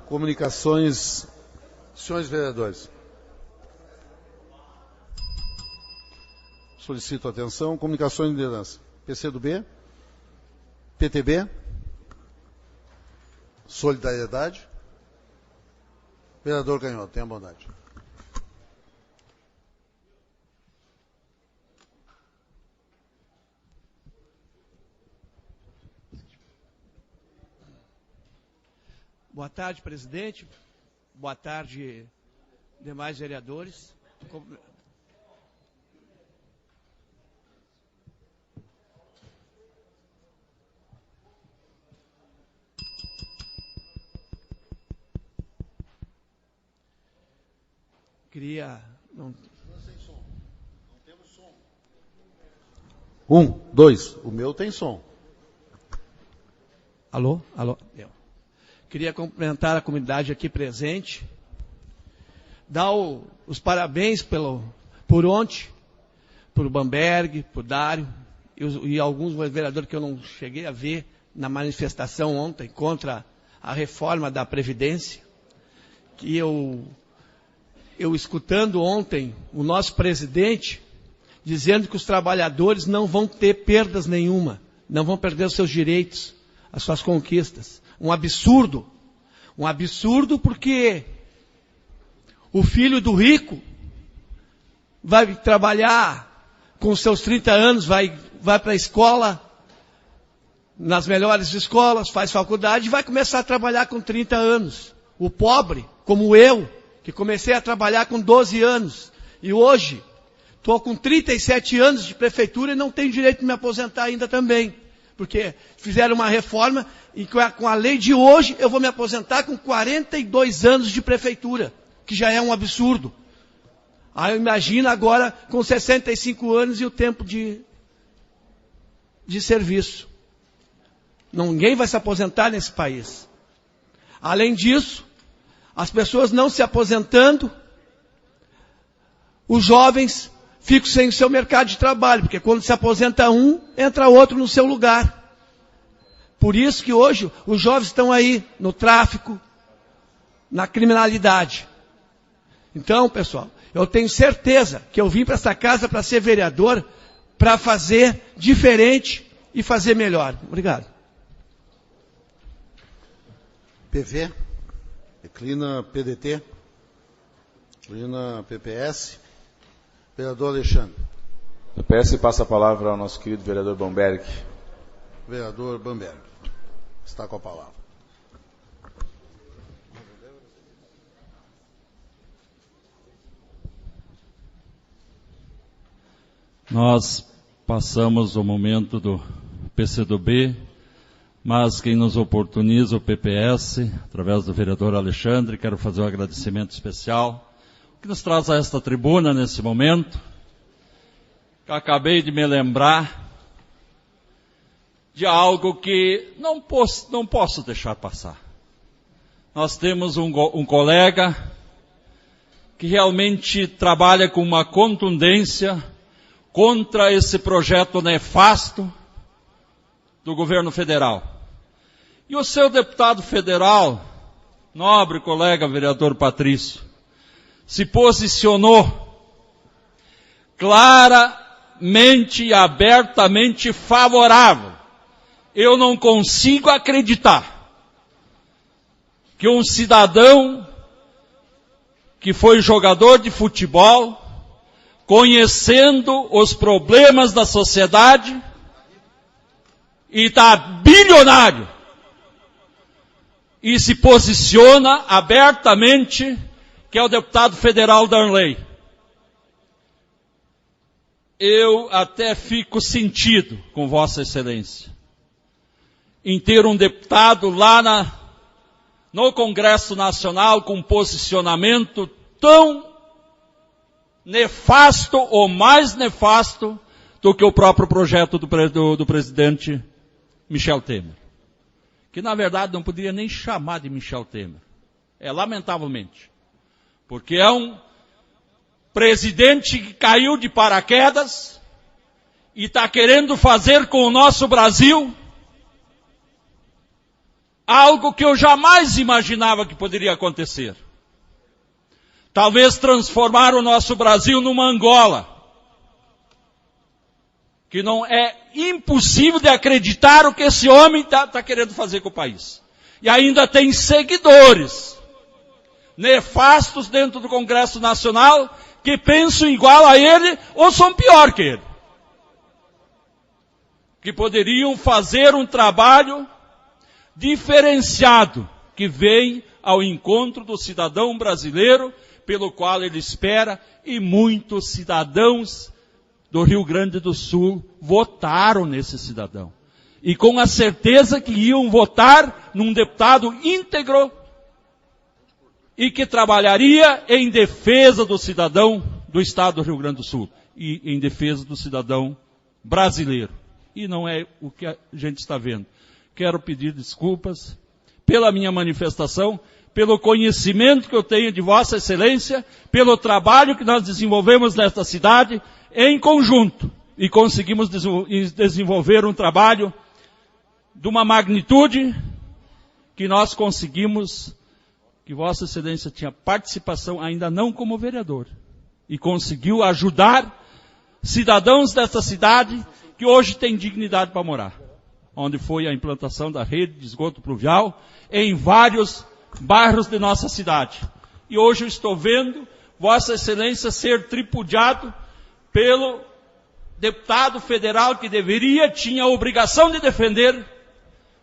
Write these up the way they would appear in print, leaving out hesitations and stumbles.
Comunicações, senhores vereadores. Solicito atenção. Comunicações de liderança. PCdoB, PTB, Solidariedade. Vereador Canhoto, tenha bondade. Boa tarde, presidente. Boa tarde, demais vereadores. Não temos som. 1, 2. O meu tem som. Alô? Queria cumprimentar a comunidade aqui presente, dar os parabéns por ontem, por Bamberg, por Dário e alguns vereadores que eu não cheguei a ver na manifestação ontem contra a reforma da Previdência, que eu escutando ontem o nosso presidente dizendo que os trabalhadores não vão ter perdas nenhuma, não vão perder os seus direitos, as suas conquistas. Um absurdo porque o filho do rico vai trabalhar com seus 30 anos, vai para a escola, nas melhores escolas, faz faculdade e vai começar a trabalhar com 30 anos. O pobre, como eu, que comecei a trabalhar com 12 anos e hoje estou com 37 anos de prefeitura e não tenho direito de me aposentar ainda também. Porque fizeram uma reforma e com a lei de hoje eu vou me aposentar com 42 anos de prefeitura, que já é um absurdo. Aí imagina agora com 65 anos e o tempo de serviço. Ninguém vai se aposentar nesse país. Além disso, as pessoas não se aposentando, os jovens ficam sem o seu mercado de trabalho, porque quando se aposenta um, entra outro no seu lugar. Por isso que hoje os jovens estão aí no tráfico, na criminalidade. Então, pessoal, eu tenho certeza que eu vim para essa casa para ser vereador, para fazer diferente e fazer melhor. Obrigado. PV, declina PDT, declina PPS. Vereador Alexandre. PPS passa a palavra ao nosso querido vereador Bamberg. Vereador Bamberg, está com a palavra. Nós passamos o momento do PCdoB, mas quem nos oportuniza, o PPS, através do vereador Alexandre, quero fazer um agradecimento especial, que nos traz a esta tribuna nesse momento, que acabei de me lembrar de algo que não posso deixar passar. Nós temos um colega que realmente trabalha com uma contundência contra esse projeto nefasto do governo federal. E o seu deputado federal, nobre colega vereador Patrício, se posicionou claramente e abertamente favorável. Eu não consigo acreditar que um cidadão que foi jogador de futebol, conhecendo os problemas da sociedade e está bilionário e se posiciona abertamente, que é o deputado federal Darnley. Eu até fico sentido com Vossa Excelência em ter um deputado lá no Congresso Nacional com um posicionamento tão nefasto ou mais nefasto do que o próprio projeto do presidente Michel Temer. Que na verdade não poderia nem chamar de Michel Temer. Lamentavelmente. Porque é um presidente que caiu de paraquedas e está querendo fazer com o nosso Brasil algo que eu jamais imaginava que poderia acontecer. Talvez transformar o nosso Brasil numa Angola, que não é impossível de acreditar o que esse homem está querendo fazer com o país. E ainda tem seguidores nefastos dentro do Congresso Nacional que pensam igual a ele ou são pior que ele. Que poderiam fazer um trabalho diferenciado que vem ao encontro do cidadão brasileiro pelo qual ele espera, e muitos cidadãos do Rio Grande do Sul votaram nesse cidadão. E com a certeza que iam votar num deputado íntegro e que trabalharia em defesa do cidadão do estado do Rio Grande do Sul e em defesa do cidadão brasileiro. E não é o que a gente está vendo. Quero pedir desculpas pela minha manifestação, pelo conhecimento que eu tenho de Vossa Excelência, pelo trabalho que nós desenvolvemos nesta cidade em conjunto. E conseguimos desenvolver um trabalho de uma magnitude que nós conseguimos, que Vossa Excelência tinha participação ainda não como vereador. E conseguiu ajudar cidadãos desta cidade que hoje têm dignidade para morar. Onde foi a implantação da rede de esgoto pluvial em vários bairros de nossa cidade. E hoje eu estou vendo Vossa Excelência ser tripudiado pelo deputado federal que tinha a obrigação de defender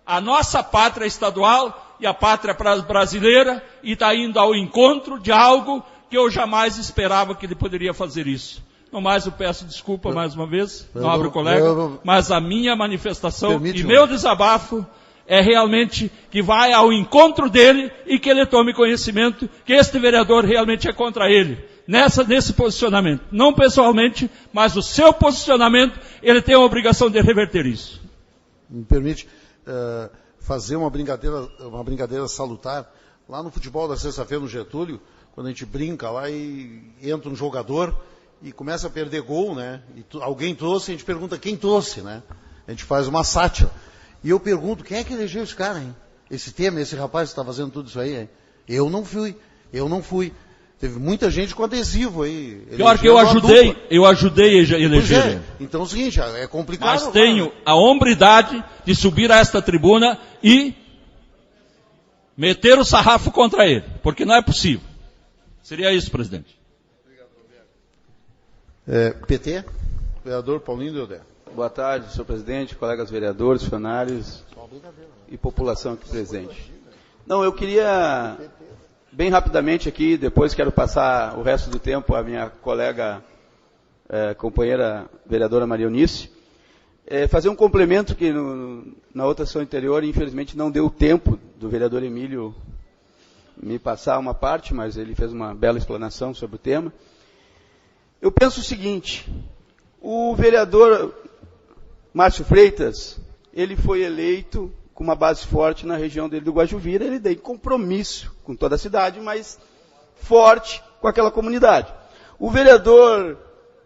a nossa pátria estadual e a pátria brasileira, e está indo ao encontro de algo que eu jamais esperava que ele poderia fazer isso. No mais, eu peço desculpa mais uma vez, nobre colega, mas a minha manifestação e meu desabafo é realmente que vai ao encontro dele e que ele tome conhecimento que este vereador realmente é contra ele. Nesse posicionamento. Não pessoalmente, mas o seu posicionamento, ele tem a obrigação de reverter isso. Me permite fazer uma brincadeira salutar. Lá no futebol da sexta-feira, no Getúlio, quando a gente brinca lá e entra um jogador e começa a perder gol, né? E alguém trouxe, a gente pergunta quem trouxe, né? A gente faz uma sátira. E eu pergunto, quem é que elegeu esse cara, hein? Esse tema, esse rapaz que está fazendo tudo isso aí, hein? Eu não fui. Teve muita gente com adesivo aí. Pior que eu ajudei a eleger. Então é o seguinte, é complicado. Mas tenho a hombridade de subir a esta tribuna e meter o sarrafo contra ele, porque não é possível. Seria isso, presidente. PT, vereador Paulinho Deodé. Boa tarde, senhor presidente, colegas vereadores, funcionários e população aqui presente. Não, eu queria, bem rapidamente aqui, depois quero passar o resto do tempo à minha colega, companheira vereadora Maria Eunice, fazer um complemento que na outra sessão anterior, infelizmente, não deu tempo do vereador Emílio me passar uma parte, mas ele fez uma bela explanação sobre o tema. Eu penso o seguinte, o vereador Márcio Freitas, ele foi eleito com uma base forte na região dele do Guajuvira, ele tem compromisso com toda a cidade, mas forte com aquela comunidade. O vereador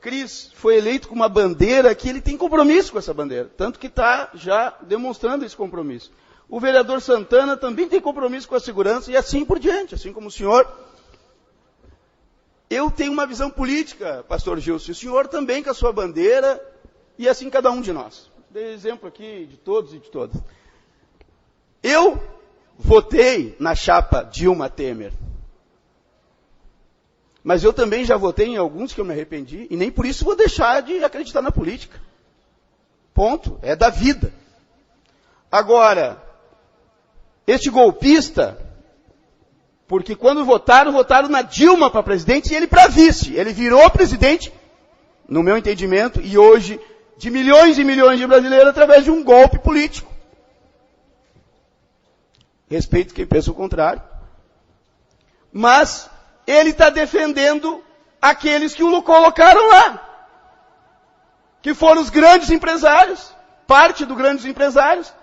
Cris foi eleito com uma bandeira que ele tem compromisso com essa bandeira, tanto que está já demonstrando esse compromisso. O vereador Santana também tem compromisso com a segurança e assim por diante, assim como o senhor. Eu tenho uma visão política, pastor Gilson, o senhor também com a sua bandeira, e assim cada um de nós. Dei exemplo aqui de todos e de todas. Eu votei na chapa Dilma Temer. Mas eu também já votei em alguns que eu me arrependi, e nem por isso vou deixar de acreditar na política. Ponto. É da vida. Agora, este golpista, porque quando votaram na Dilma para presidente e ele para vice. Ele virou presidente, no meu entendimento, e hoje, de milhões e milhões de brasileiros através de um golpe político. Respeito quem pensa o contrário. Mas ele está defendendo aqueles que o colocaram lá. Que foram os grandes empresários, parte dos grandes empresários.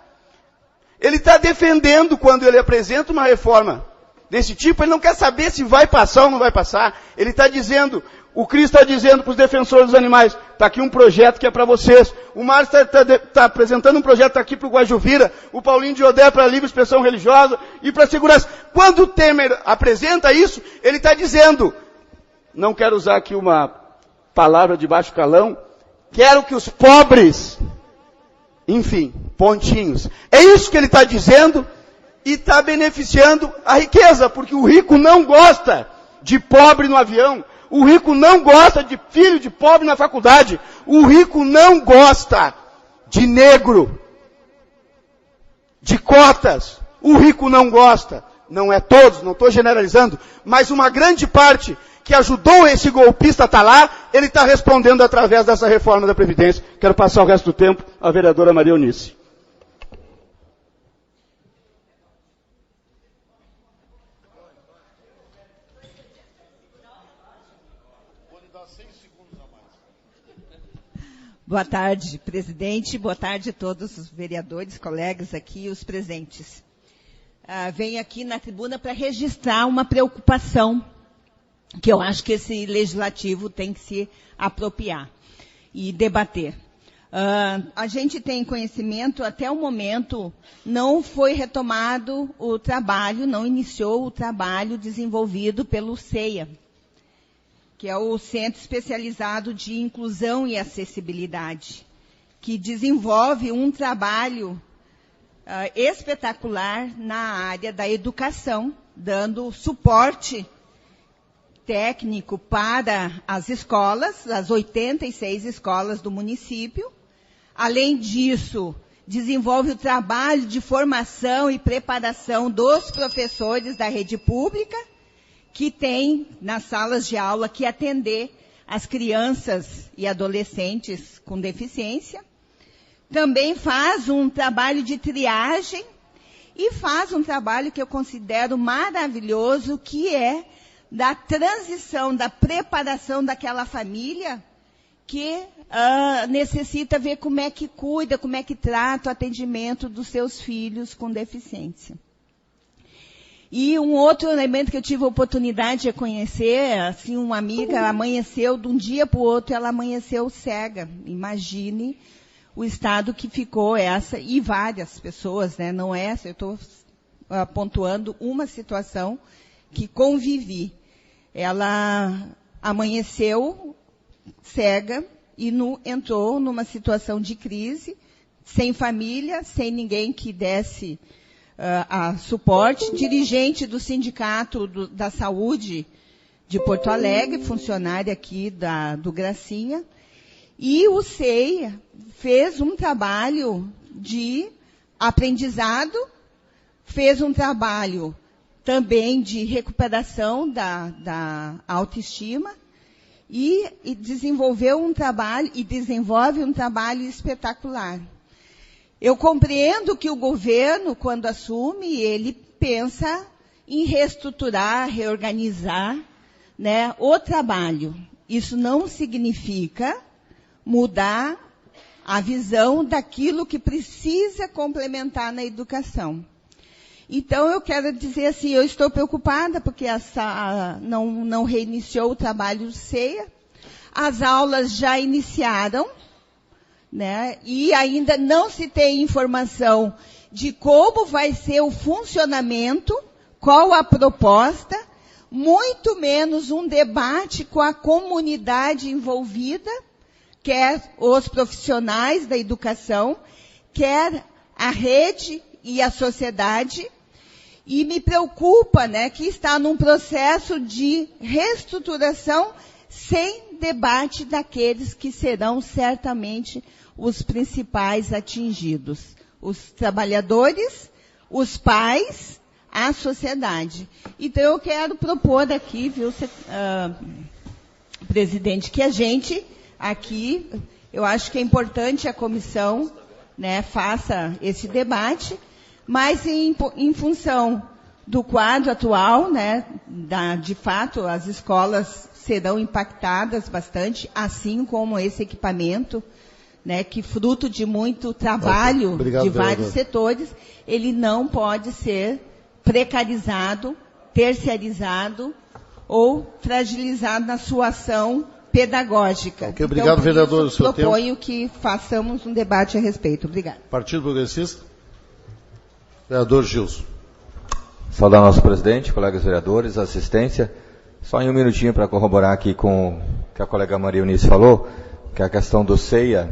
Ele está defendendo, quando ele apresenta uma reforma desse tipo, ele não quer saber se vai passar ou não vai passar. Ele está dizendo, o Cristo está dizendo para os defensores dos animais, Está aqui um projeto que é para vocês. O Márcio está apresentando um projeto aqui para o Guajuvira, o Paulinho de Odé para a livre expressão religiosa e para a segurança. Quando o Temer apresenta isso, ele está dizendo, não quero usar aqui uma palavra de baixo calão, quero que os pobres, enfim, pontinhos. É isso que ele está dizendo e está beneficiando a riqueza, porque o rico não gosta de pobre no avião, o rico não gosta de filho de pobre na faculdade, o rico não gosta de negro, de cotas, o rico não gosta. Não é todos, não estou generalizando, mas uma grande parte que ajudou esse golpista a estar lá, ele está respondendo através dessa reforma da Previdência. Quero passar o resto do tempo à vereadora Maria Eunice. Boa tarde, presidente. Boa tarde a todos os vereadores, colegas aqui e os presentes. Venho aqui na tribuna para registrar uma preocupação que eu acho que esse legislativo tem que se apropriar e debater. A gente tem conhecimento, até o momento, não foi retomado o trabalho, não iniciou o trabalho desenvolvido pelo CEIA, que é o Centro Especializado de Inclusão e Acessibilidade, que desenvolve um trabalho espetacular na área da educação, dando suporte técnico para as escolas, as 86 escolas do município. Além disso, desenvolve o trabalho de formação e preparação dos professores da rede pública, que tem nas salas de aula que atender as crianças e adolescentes com deficiência. Também faz um trabalho de triagem e faz um trabalho que eu considero maravilhoso, que é da transição, da preparação daquela família que necessita ver como é que cuida, como é que trata o atendimento dos seus filhos com deficiência. E um outro elemento que eu tive a oportunidade de conhecer, assim, uma amiga amanheceu, de um dia para o outro, ela amanheceu cega. Imagine o estado que ficou essa, e várias pessoas, né? Não é essa, eu estou pontuando uma situação que convivi. Ela amanheceu cega e entrou numa situação de crise, sem família, sem ninguém que desse a suporte, dirigente do Sindicato da Saúde de Porto Alegre, funcionária aqui do Gracinha, e o CEIA fez um trabalho de aprendizado, fez um trabalho também de recuperação da autoestima e desenvolveu um trabalho, e desenvolve um trabalho espetacular. Eu compreendo que o governo, quando assume, ele pensa em reestruturar, reorganizar, né, o trabalho. Isso não significa mudar a visão daquilo que precisa complementar na educação. Então, eu quero dizer assim, eu estou preocupada porque não reiniciou o trabalho do CEIA. As aulas já iniciaram, né? E ainda não se tem informação de como vai ser o funcionamento, qual a proposta, muito menos um debate com a comunidade envolvida, quer os profissionais da educação, quer a rede e a sociedade. E me preocupa, né, que está num processo de reestruturação sem debate daqueles que serão certamente os principais atingidos. Os trabalhadores, os pais, a sociedade. Então, eu quero propor aqui, viu, presidente, que a gente aqui, eu acho que é importante a comissão, né, faça esse debate, mas em função do quadro atual, né, de fato, as escolas serão impactadas bastante, assim como esse equipamento, né, que fruto de muito trabalho de vários setores, ele não pode ser precarizado, terceirizado ou fragilizado na sua ação pedagógica. Ok, obrigado, então, vereador. Isso, proponho que façamos um debate a respeito. Obrigada. Partido Progressista. Vereador Gilson. Saudar nosso presidente, colegas vereadores, assistência. Só em um minutinho para corroborar aqui com o que a colega Maria Eunice falou, que é a questão do CEIA.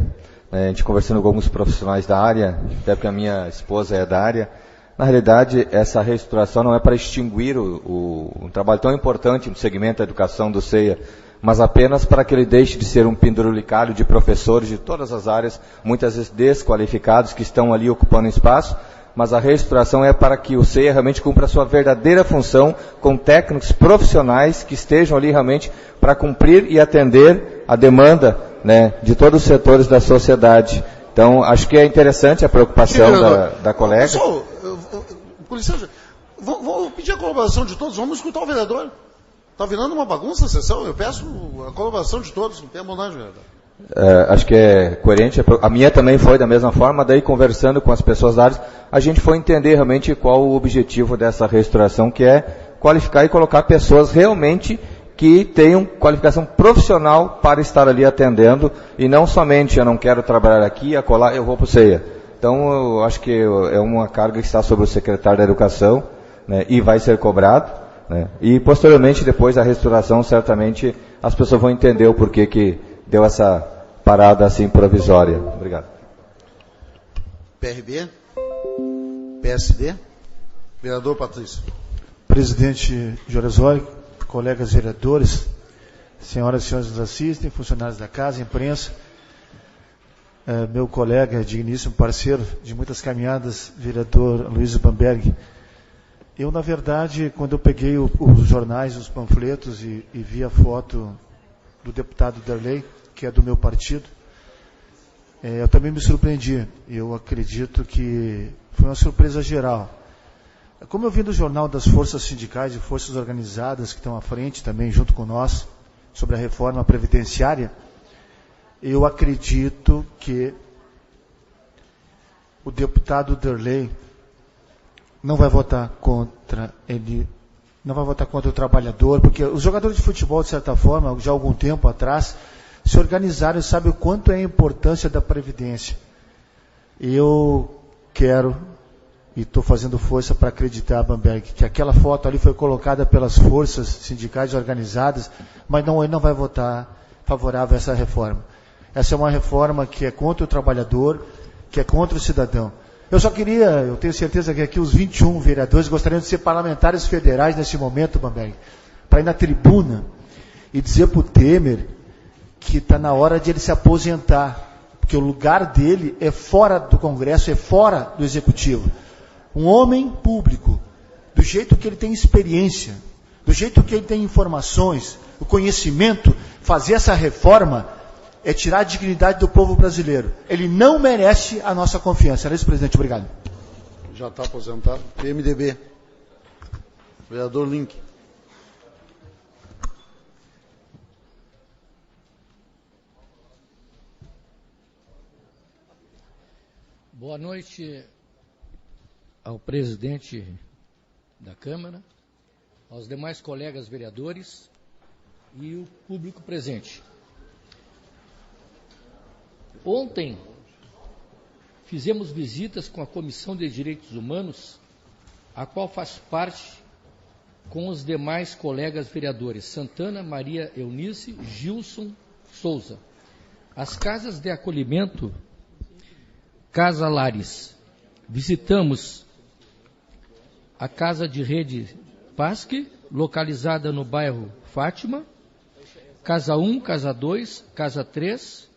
A gente conversando com alguns profissionais da área, até porque a minha esposa é da área. Na realidade, essa reestruturação não é para extinguir um trabalho tão importante no segmento da educação do CEIA, mas apenas para que ele deixe de ser um pendurulicário de professores de todas as áreas, muitas vezes desqualificados, que estão ali ocupando espaço, mas a reestruturação é para que o CEIA realmente cumpra a sua verdadeira função com técnicos profissionais que estejam ali realmente para cumprir e atender a demanda, né, de todos os setores da sociedade. Então, acho que é interessante a preocupação da colega. Pessoal, com licença, vou pedir a colaboração de todos, vamos escutar o vereador. Está virando uma bagunça a sessão, eu peço a colaboração de todos, não tem bondade, vereador. Acho que é coerente, a minha também foi da mesma forma, daí conversando com as pessoas da área, a gente foi entender realmente qual o objetivo dessa reestruturação, que é qualificar e colocar pessoas realmente que tenham qualificação profissional para estar ali atendendo, e não somente eu não quero trabalhar aqui, acolá, eu vou para o CEIA. Então, eu acho que é uma carga que está sobre o secretário da Educação, né, e vai ser cobrado, né, e posteriormente, depois da reestruturação, certamente as pessoas vão entender o porquê que deu essa parada assim provisória. Obrigado. PRB, PSD, vereador Patrício. Presidente Joresói, colegas vereadores, senhoras e senhores que nos assistem, funcionários da casa, imprensa, meu colega, digníssimo parceiro de muitas caminhadas, vereador Luiz Bamberg. Eu, na verdade, quando eu peguei os jornais, os panfletos e vi a foto do deputado Derlei, que é do meu partido, eu também me surpreendi. Eu acredito que foi uma surpresa geral. Como eu vi no jornal das forças sindicais e forças organizadas que estão à frente também, junto com nós, sobre a reforma previdenciária, eu acredito que o deputado Derlei não vai votar contra ele, não vai votar contra o trabalhador, porque os jogadores de futebol, de certa forma, já há algum tempo atrás, se organizaram e sabem o quanto é a importância da Previdência. Eu quero, e estou fazendo força para acreditar, Bamberg, que aquela foto ali foi colocada pelas forças sindicais organizadas, mas não, ele não vai votar favorável a essa reforma. Essa é uma reforma que é contra o trabalhador, que é contra o cidadão. Eu só queria, eu tenho certeza que aqui os 21 vereadores gostariam de ser parlamentares federais nesse momento, Bamberg, para ir na tribuna e dizer para o Temer que está na hora de ele se aposentar, porque o lugar dele é fora do Congresso, é fora do Executivo. Um homem público, do jeito que ele tem experiência, do jeito que ele tem informações, o conhecimento, fazer essa reforma é tirar a dignidade do povo brasileiro. Ele não merece a nossa confiança. Era isso, presidente. Obrigado. Já está aposentado. PMDB. Vereador Link. Boa noite ao presidente da Câmara, aos demais colegas vereadores e o público presente. Ontem, fizemos visitas com a Comissão de Direitos Humanos, a qual faz parte com os demais colegas vereadores, Santana, Maria Eunice, Gilson, Souza. As casas de acolhimento, Casa Lares. Visitamos a Casa de Rede Pasque, localizada no bairro Fátima, Casa 1, Casa 2, Casa 3,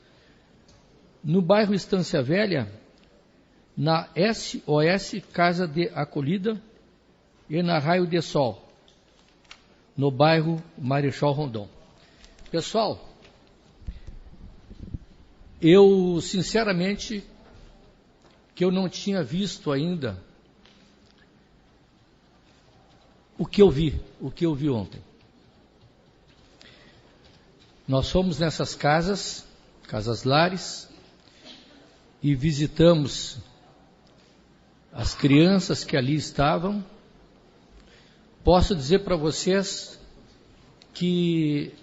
no bairro Estância Velha, na SOS Casa de Acolhida e na Raio de Sol, no bairro Marechal Rondon. Pessoal, eu sinceramente que eu não tinha visto ainda o que eu vi ontem. Nós fomos nessas casas, Casas Lares, e visitamos as crianças que ali estavam. Posso dizer para vocês que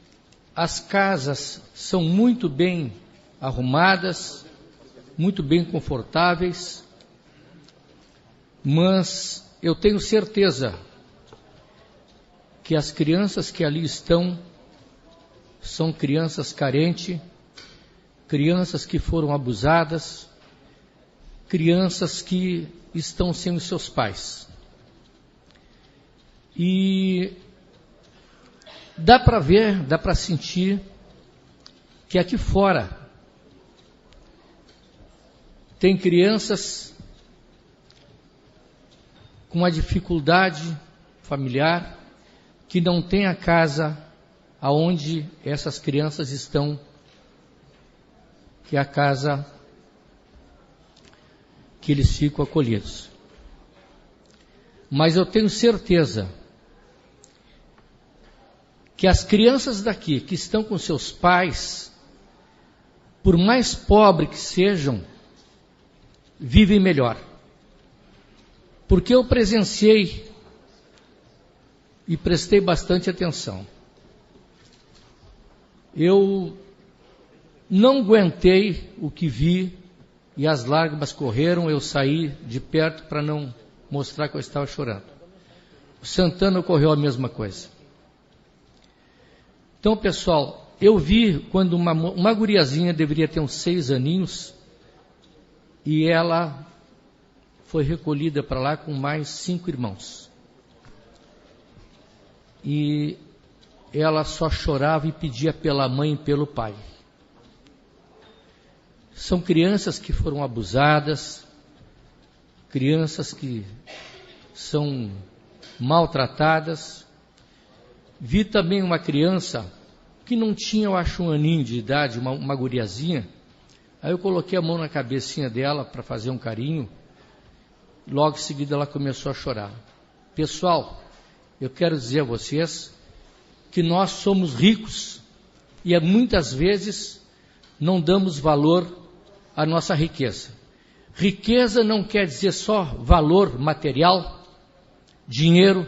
as casas são muito bem arrumadas, muito bem confortáveis, mas eu tenho certeza que as crianças que ali estão são crianças carentes, crianças que foram abusadas, crianças que estão sem os seus pais. E dá para ver, dá para sentir que aqui fora tem crianças com uma dificuldade familiar que não tem a casa aonde essas crianças estão, que é a casa que eles ficam acolhidos. Mas eu tenho certeza que as crianças daqui, que estão com seus pais, por mais pobres que sejam, vivem melhor. Porque eu presenciei e prestei bastante atenção. Eu não aguentei o que vi e as lágrimas correram, eu saí de perto para não mostrar que eu estava chorando. O Santana ocorreu a mesma coisa. Então, pessoal, eu vi quando uma guriazinha deveria ter uns 6 aninhos e ela foi recolhida para lá com mais 5 irmãos. E ela só chorava e pedia pela mãe e pelo pai. São crianças que foram abusadas, crianças que são maltratadas. Vi também uma criança que não tinha, eu acho, 1 aninho de idade, uma guriazinha. Aí eu coloquei a mão na cabecinha dela para fazer um carinho. Logo em seguida ela começou a chorar. Pessoal, eu quero dizer a vocês que nós somos ricos e muitas vezes não damos valor à nossa riqueza. Riqueza não quer dizer só valor material, dinheiro.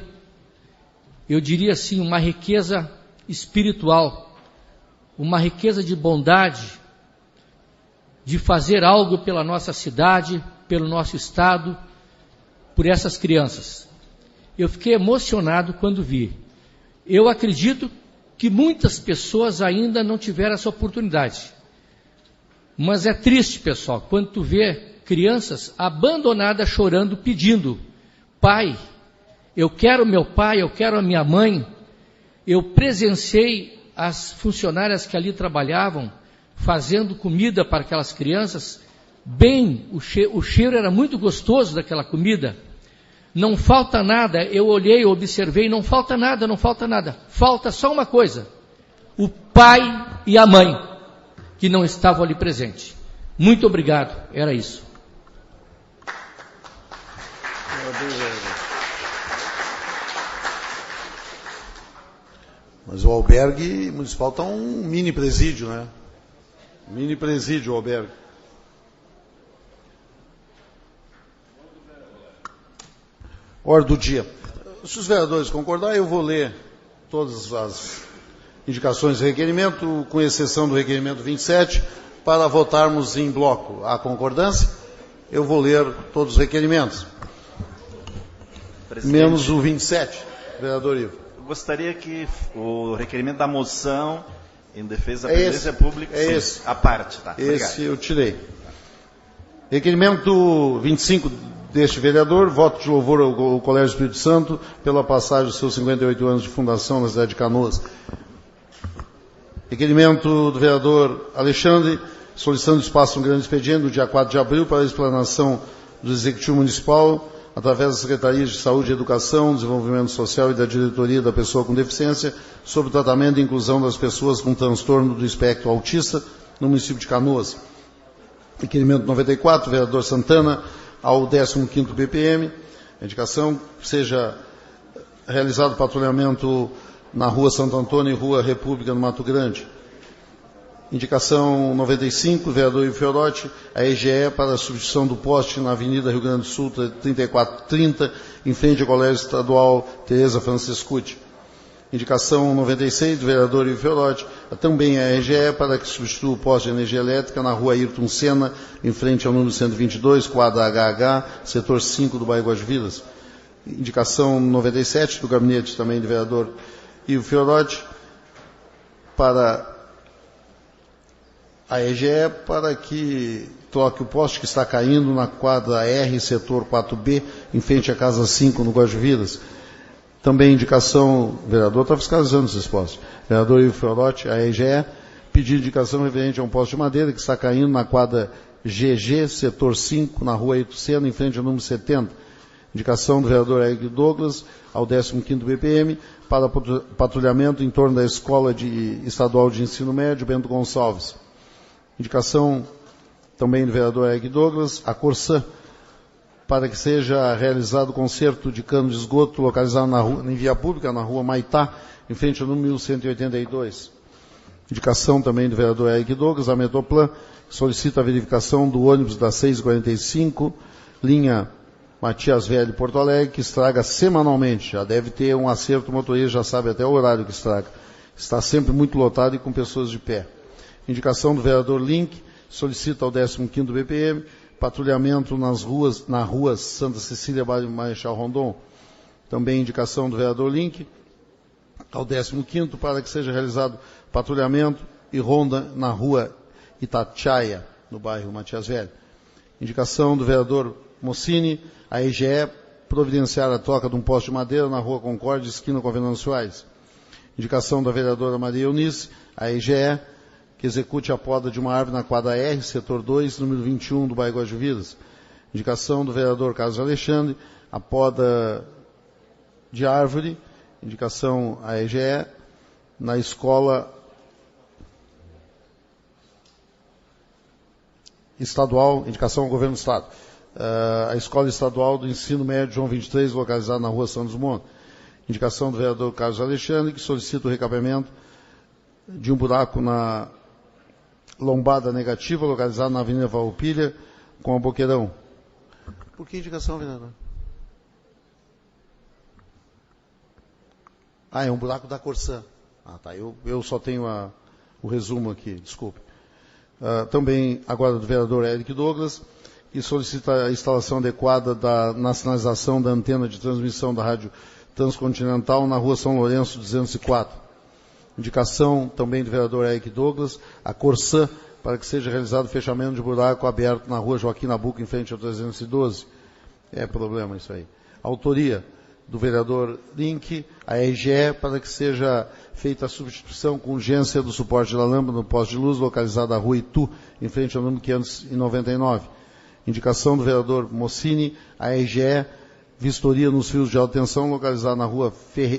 Eu diria assim, uma riqueza espiritual, uma riqueza de bondade, de fazer algo pela nossa cidade, pelo nosso estado, por essas crianças. Eu fiquei emocionado quando vi. Eu acredito que muitas pessoas ainda não tiveram essa oportunidade. Mas é triste, pessoal, quando tu vê crianças abandonadas chorando, pedindo: pai, eu quero meu pai, eu quero a minha mãe. Eu presenciei as funcionárias que ali trabalhavam, fazendo comida para aquelas crianças. Bem, o cheiro era muito gostoso daquela comida. Não falta nada, eu olhei, eu observei, não falta nada, não falta nada. Falta só uma coisa: o pai e a mãe, que não estavam ali presentes. Muito obrigado, era isso. Mas o albergue municipal está um mini presídio, né? Mini presídio o albergue. Ordem do dia. Se os vereadores concordarem, eu vou ler todas as indicações de requerimento, com exceção do requerimento 27, para votarmos em bloco. Há concordância? Eu vou ler todos os requerimentos. Presidente, menos o 27, vereador Ivo. Eu gostaria que o requerimento da moção em defesa da presidência pública fosse a parte. Tá? Esse eu tirei. Requerimento 25 deste vereador, voto de louvor ao Colégio Espírito Santo pela passagem dos seus 58 anos de fundação na cidade de Canoas. Requerimento do vereador Alexandre, solicitando espaço no grande expediente no dia 4 de abril para a explanação do Executivo Municipal, através das Secretarias de Saúde e Educação, Desenvolvimento Social e da Diretoria da Pessoa com Deficiência, sobre o tratamento e inclusão das pessoas com transtorno do espectro autista no município de Canoas. Requerimento 94, vereador Santana, ao 15º BPM, a indicação seja realizado patrulhamento na Rua Santo Antônio e Rua República, no Mato Grande. Indicação 95, vereador Ivo Fiorotti, a EGE para a substituição do poste na Avenida Rio Grande do Sul, 3430, em frente ao Colégio Estadual Tereza Francescucci. Indicação 96, do vereador Ivo Fiorotti, também a RGE, para que substitua o poste de energia elétrica na rua Ayrton Senna, em frente ao número 122, quadra HH, setor 5 do bairro Guajuvilas. Indicação 97, do gabinete também do vereador Ivo Fiorotti, para a RGE, para que troque o poste que está caindo na quadra R, setor 4B, em frente à casa 5, no Guajuvilas. Também indicação, o vereador está fiscalizando esses postes. Vereador Ivo Fiorotti, a RGE, pediu indicação referente a um poste de madeira que está caindo na quadra GG, setor 5, na rua Ayrton Senna, em frente ao número 70. Indicação do vereador Eric Douglas, ao 15º BPM, para patrulhamento em torno da Escola Estadual de Ensino Médio, Bento Gonçalves. Indicação também do vereador Eric Douglas, a Corsã, para que seja realizado conserto de cano de esgoto localizado em via pública, na rua Maitá, em frente ao número 1182. Indicação também do vereador Eric Douglas, a Metroplan, que solicita a verificação do ônibus da 645, linha Matias Velho, Porto Alegre, que estraga semanalmente. Já deve ter um acerto, o motorista já sabe até o horário que estraga. Está sempre muito lotado e com pessoas de pé. Indicação do vereador Link, solicita ao 15º BPM, patrulhamento na rua Santa Cecília, bairro Marechal Rondon. Também indicação do vereador Link, ao 15º, para que seja realizado patrulhamento e ronda na rua Itatiaia, no bairro Matias Velho. Indicação do vereador Mossini, a EGE, providenciar a troca de um poste de madeira na rua Concórdia, esquina com Venâncio Soares. Indicação da vereadora Maria Eunice, a EGE, que execute a poda de uma árvore na quadra R, setor 2, número 21, do bairro Guajuvilas. Indicação do vereador Carlos Alexandre, a poda de árvore, indicação à EGE, na escola estadual, indicação ao governo do Estado, a escola estadual do ensino médio João 23, localizada na rua Santos Dumont. Indicação do vereador Carlos Alexandre, que solicita o recapeamento de um buraco na lombada negativa, localizada na Avenida Farroupilha, com a Boqueirão. Por que indicação, vereador? É um buraco da Corsã. Tá. Eu só tenho o resumo aqui, desculpe. Também, agora, do vereador Eric Douglas, que solicita a instalação adequada na sinalização da antena de transmissão da Rádio Transcontinental na rua São Lourenço, 204. Indicação também do vereador Eric Douglas, a Corsã, para que seja realizado fechamento de buraco aberto na rua Joaquim Nabuco, em frente ao 312. É problema isso aí. Autoria do vereador Link, a RGE, para que seja feita a substituição com urgência do suporte da lâmpada no poste de luz, localizado na rua Itu, em frente ao número 599. Indicação do vereador Mossini, a RGE, vistoria nos fios de alta tensão, localizado na rua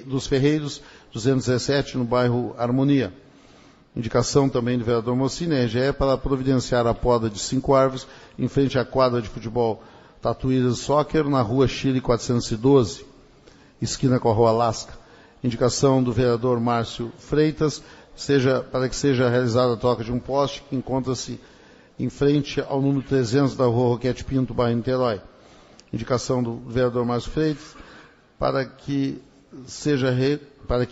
dos Ferreiros, 217, no bairro Harmonia. Indicação também do vereador Mossini, a RGE, para providenciar a poda de 5 árvores em frente à quadra de futebol Tatuíras Soccer, na rua Chile 412, esquina com a rua Alasca. Indicação do vereador Márcio Freitas, para que seja realizada a troca de um poste que encontra-se em frente ao número 300 da rua Roquete Pinto, bairro Niterói. Indicação do vereador Márcio Freitas, para que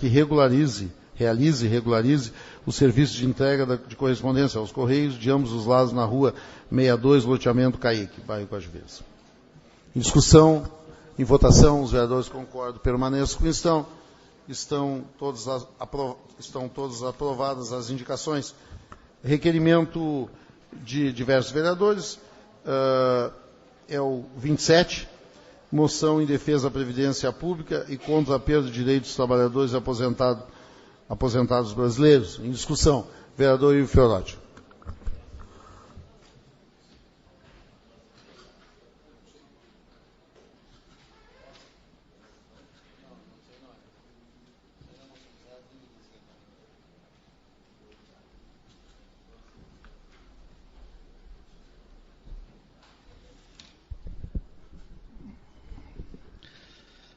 realize o serviço de entrega de correspondência aos Correios de ambos os lados na rua 62, loteamento Caique, bairro Guajuvilas. Em discussão, em votação, os vereadores concordam, permaneçam como estão. Estão todas aprovadas as indicações. Requerimento de diversos vereadores é o 27, moção em defesa da Previdência Pública e contra a perda de direitos dos trabalhadores aposentados brasileiros. Em discussão, vereador Ivo Fiorotti.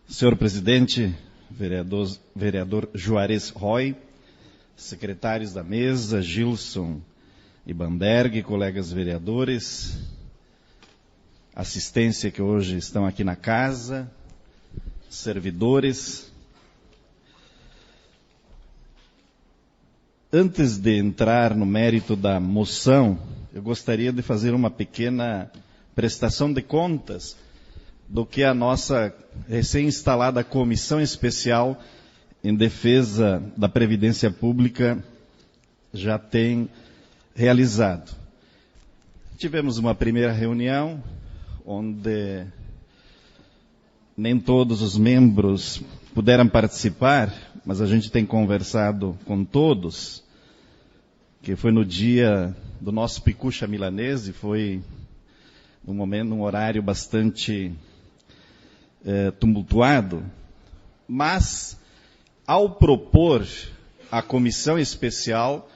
Senhor presidente, vereador Juarez Roy, secretários da mesa, Gilson e Bamberg, colegas vereadores, assistência que hoje estão aqui na casa, servidores. Antes de entrar no mérito da moção, eu gostaria de fazer uma pequena prestação de contas do que a nossa recém-instalada Comissão Especial em Defesa da Previdência Pública já tem realizado. Tivemos uma primeira reunião, onde nem todos os membros puderam participar, mas a gente tem conversado com todos, que foi no dia do nosso Picucha Milanese, foi num horário bastante tumultuado, mas ao propor a comissão especial,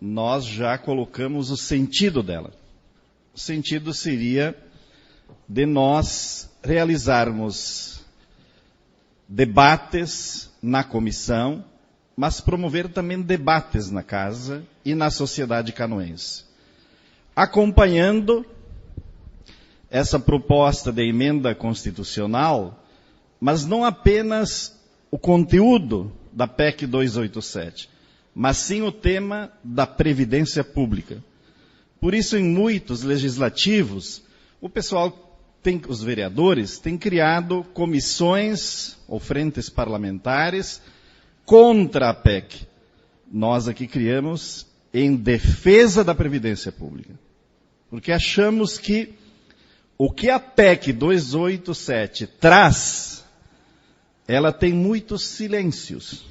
nós já colocamos o sentido dela. O sentido seria de nós realizarmos debates na comissão, mas promover também debates na casa e na sociedade canoense. Acompanhando essa proposta de emenda constitucional, mas não apenas o conteúdo da PEC 287, mas sim o tema da previdência pública. Por isso, em muitos legislativos, os vereadores têm criado comissões ou frentes parlamentares contra a PEC. Nós aqui criamos em defesa da previdência pública. Porque achamos que o que a PEC 287 traz, ela tem muitos silêncios.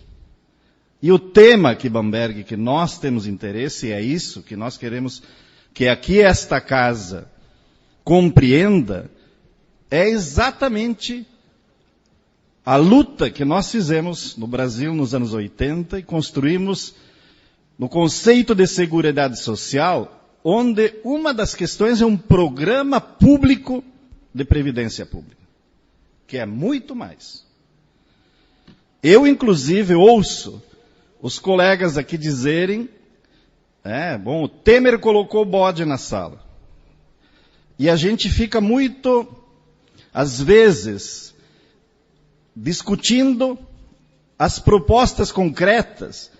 E o tema que Bamberg, que nós temos interesse, é isso que nós queremos que aqui esta casa compreenda, é exatamente a luta que nós fizemos no Brasil nos anos 80 e construímos no conceito de Seguridade Social, onde uma das questões é um programa público de previdência pública, que é muito mais. Eu, inclusive, ouço os colegas aqui dizerem, o Temer colocou o bode na sala. E a gente fica muito, às vezes, discutindo as propostas concretas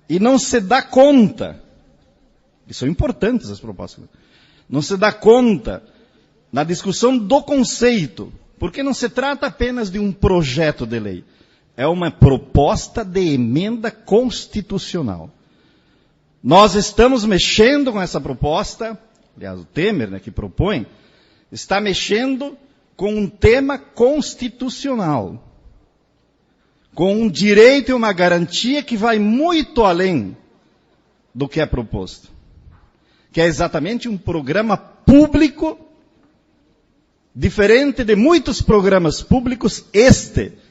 e não se dá conta, e são importantes as propostas, não se dá conta na discussão do conceito, porque não se trata apenas de um projeto de lei, é uma proposta de emenda constitucional. Nós estamos mexendo com essa proposta, aliás, o Temer, que propõe, está mexendo com um tema constitucional, com um direito e uma garantia que vai muito além do que é proposto, que é exatamente um programa público, diferente de muitos programas públicos,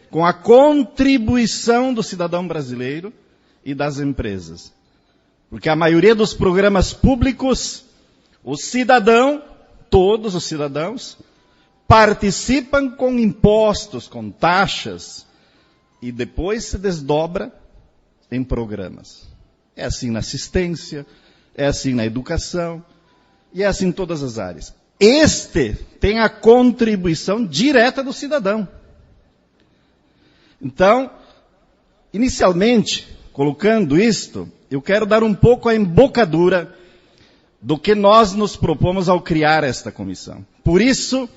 com a contribuição do cidadão brasileiro e das empresas. Porque a maioria dos programas públicos, todos os cidadãos, participam com impostos, com taxas, e depois se desdobra em programas. É assim na assistência, é assim na educação, e é assim em todas as áreas. Tem a contribuição direta do cidadão. Então, inicialmente, colocando isto, eu quero dar um pouco a embocadura do que nós nos propomos ao criar esta comissão. Por isso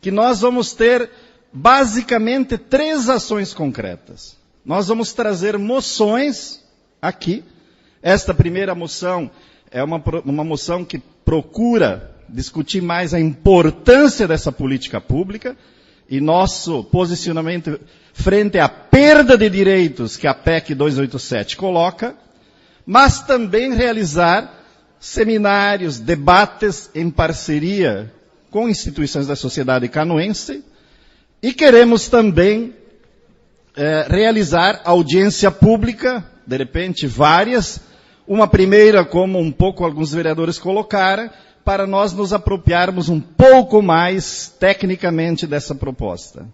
que nós vamos ter basicamente 3 ações concretas. Nós vamos trazer moções aqui. Esta primeira moção é uma moção que procura discutir mais a importância dessa política pública e nosso posicionamento frente à perda de direitos que a PEC 287 coloca, mas também realizar seminários, debates em parceria com instituições da sociedade canoense, e queremos também realizar audiência pública, de repente várias, uma primeira, como um pouco alguns vereadores colocaram, para nós nos apropriarmos um pouco mais tecnicamente dessa proposta.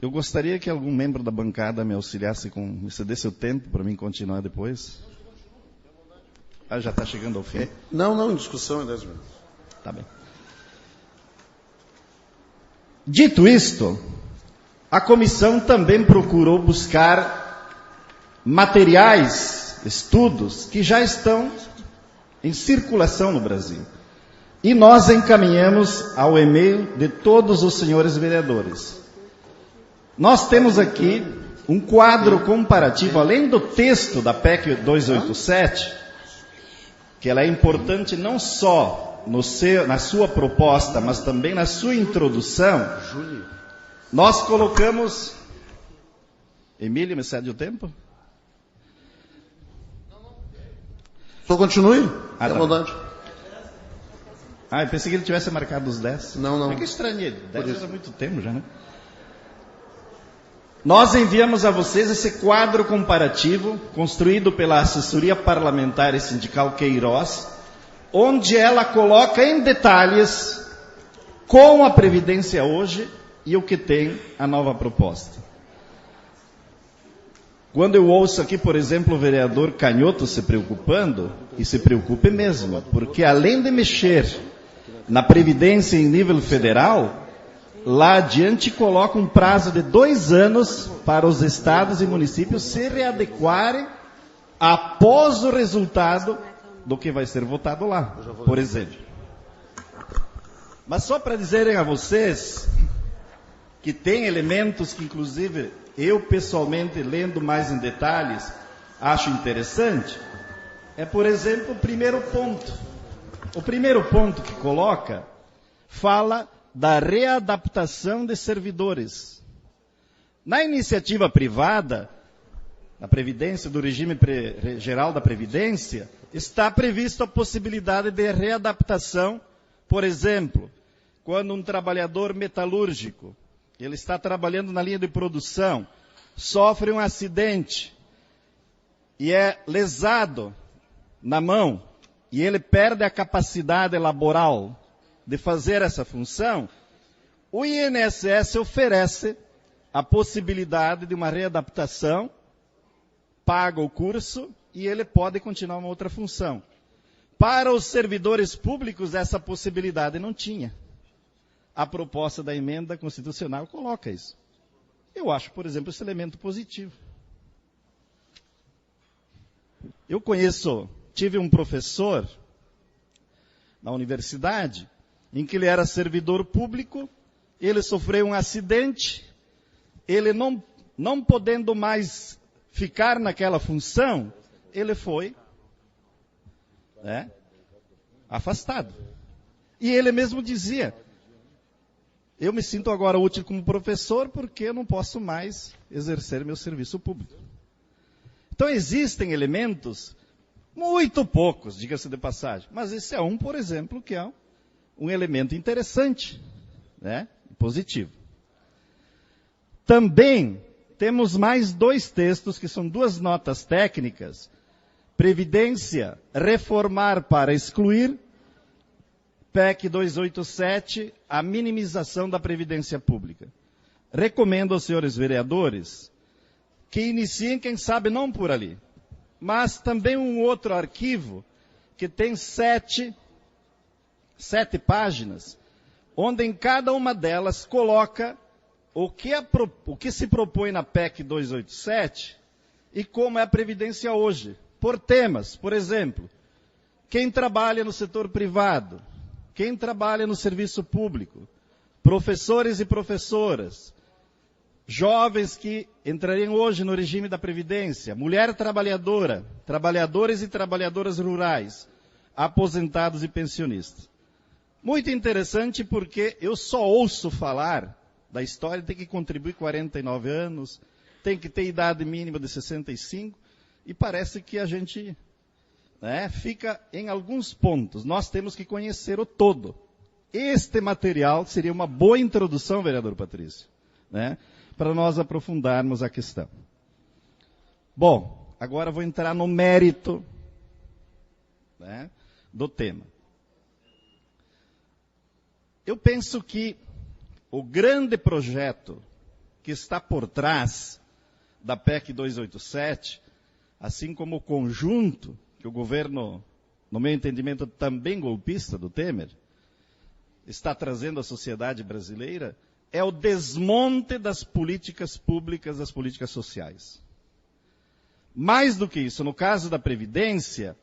Eu gostaria que algum membro da bancada me auxiliasse me cedesse o tempo para mim continuar depois. Já está chegando ao fim. Não, em discussão em 10 minutos. Tá bem. Dito isto, a comissão também procurou buscar materiais estudos que já estão em circulação no Brasil. E nós encaminhamos ao e-mail de todos os senhores vereadores. Nós temos aqui um quadro comparativo, além do texto da PEC 287, que ela é importante não só na sua proposta, mas também na sua introdução. Nós colocamos... Emílio, me cede o tempo? Só continue. À vontade. Eu pensei que ele tivesse marcado os 10. Não. É que estranhei. 10 era muito tempo já, né? Nós enviamos a vocês esse quadro comparativo, construído pela assessoria parlamentar e sindical Queiroz, onde ela coloca em detalhes como a Previdência hoje e o que tem a nova proposta. Quando eu ouço aqui, por exemplo, o vereador Canhoto se preocupando, e se preocupe mesmo, porque além de mexer na Previdência em nível federal, lá adiante coloca um prazo de 2 anos para os estados e municípios se readequarem após o resultado do que vai ser votado lá, por exemplo. Mas só para dizerem a vocês que tem elementos que, inclusive, eu pessoalmente, lendo mais em detalhes, acho interessante, é, por exemplo, o primeiro ponto. O primeiro ponto que coloca fala da readaptação de servidores. Na iniciativa privada, na Previdência, do regime geral da Previdência, está prevista a possibilidade de readaptação, por exemplo, quando um trabalhador metalúrgico, ele está trabalhando na linha de produção, sofre um acidente e é lesado na mão, e ele perde a capacidade laboral de fazer essa função, o INSS oferece a possibilidade de uma readaptação, paga o curso e ele pode continuar uma outra função. Para os servidores públicos, essa possibilidade não tinha. A proposta da emenda constitucional coloca isso. Eu acho, por exemplo, esse elemento positivo. Eu tive um professor na universidade, em que ele era servidor público, ele sofreu um acidente, ele não podendo mais ficar naquela função, ele foi afastado. E ele mesmo dizia, eu me sinto agora útil como professor porque eu não posso mais exercer meu serviço público. Então existem elementos, muito poucos, diga-se de passagem, mas esse é um, por exemplo, que é um elemento interessante, positivo. Também temos mais 2 textos, que são 2 notas técnicas, Previdência, reformar para excluir, PEC 287, a minimização da Previdência Pública. Recomendo aos senhores vereadores que iniciem, quem sabe, não por ali, mas também um outro arquivo que tem 7 páginas, onde em cada uma delas coloca o que se propõe na PEC 287 e como é a Previdência hoje, por temas. Por exemplo, quem trabalha no setor privado, quem trabalha no serviço público, professores e professoras, jovens que entrariam hoje no regime da Previdência, mulher trabalhadora, trabalhadores e trabalhadoras rurais, aposentados e pensionistas. Muito interessante porque eu só ouço falar da história, tem que contribuir 49 anos, tem que ter idade mínima de 65, e parece que a gente fica em alguns pontos. Nós temos que conhecer o todo. Este material seria uma boa introdução, vereador Patrício, para nós aprofundarmos a questão. Bom, agora vou entrar no mérito do tema. Eu penso que o grande projeto que está por trás da PEC 287, assim como o conjunto que o governo, no meu entendimento, também golpista do Temer, está trazendo à sociedade brasileira, é o desmonte das políticas públicas, das políticas sociais. mais do que isso, no caso da Previdência,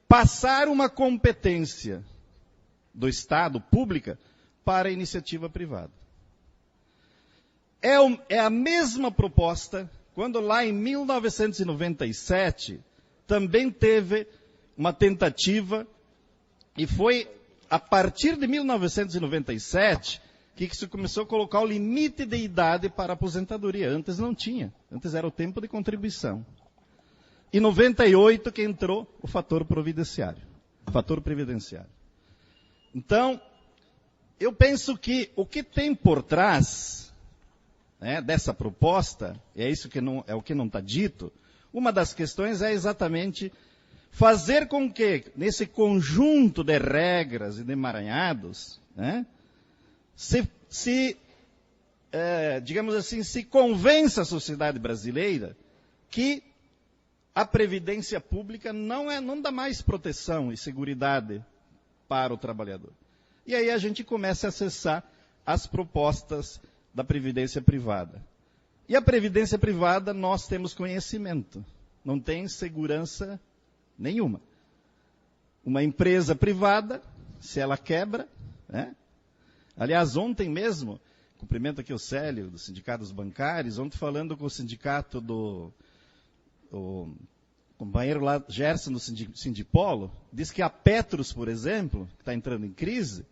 passar uma competência do Estado, pública, para a iniciativa privada. É a mesma proposta quando lá em 1997 também teve uma tentativa, e foi a partir de 1997 que se começou a colocar o limite de idade para a aposentadoria. Antes não tinha, antes era o tempo de contribuição. Em 98 que entrou o fator previdenciário. Então, eu penso que o que tem por trás, né, dessa proposta, é isso que não, é o que não está dito, uma das questões é exatamente fazer com que, nesse conjunto de regras e de emaranhados, né, digamos assim, se convença a sociedade brasileira que a Previdência Pública não dá mais proteção e seguridade para o trabalhador. E aí a gente começa a acessar as propostas da Previdência Privada. E a Previdência Privada nós temos conhecimento, não tem segurança nenhuma. Uma empresa privada, se ela quebra, né? Aliás, ontem mesmo, cumprimento aqui o Célio, do Sindicato dos Bancários, ontem falando com o sindicato o companheiro lá, Gerson, do Sindipolo, diz que a Petros, por exemplo, que está entrando em crise,